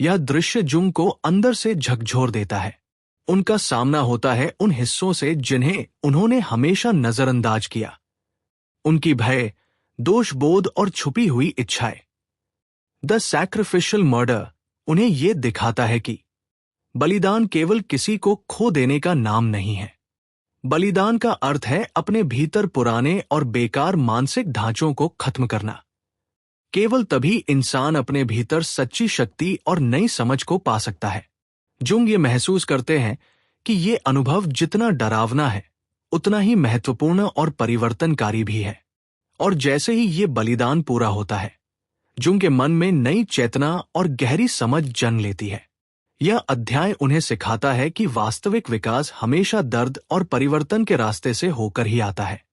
यह दृश्य जुंग को अंदर से झकझोर देता है। उनका सामना होता है उन हिस्सों से जिन्हें उन्होंने हमेशा नजरअंदाज किया। उनकी भय, दोषबोध और छुपी हुई इच्छाएं। द सैक्रिफिशियल मर्डर उन्हें यह दिखाता है कि बलिदान केवल किसी को खो देने का नाम नहीं है। बलिदान का अर्थ है अपने भीतर पुराने और बेकार मानसिक ढांचों को खत्म करना। केवल तभी इंसान अपने भीतर सच्ची शक्ति और नई समझ को पा सकता है। जुंग ये महसूस करते हैं कि ये अनुभव जितना डरावना है, उतना ही महत्वपूर्ण और परिवर्तनकारी भी है। और जैसे ही ये बलिदान पूरा होता है, जुंग के मन में नई चेतना और गहरी समझ जन्म लेती है। यह अध्याय उन्हें सिखाता है कि वास्तविक विकास हमेशा दर्द और परिवर्तन के रास्ते से होकर ही आता है।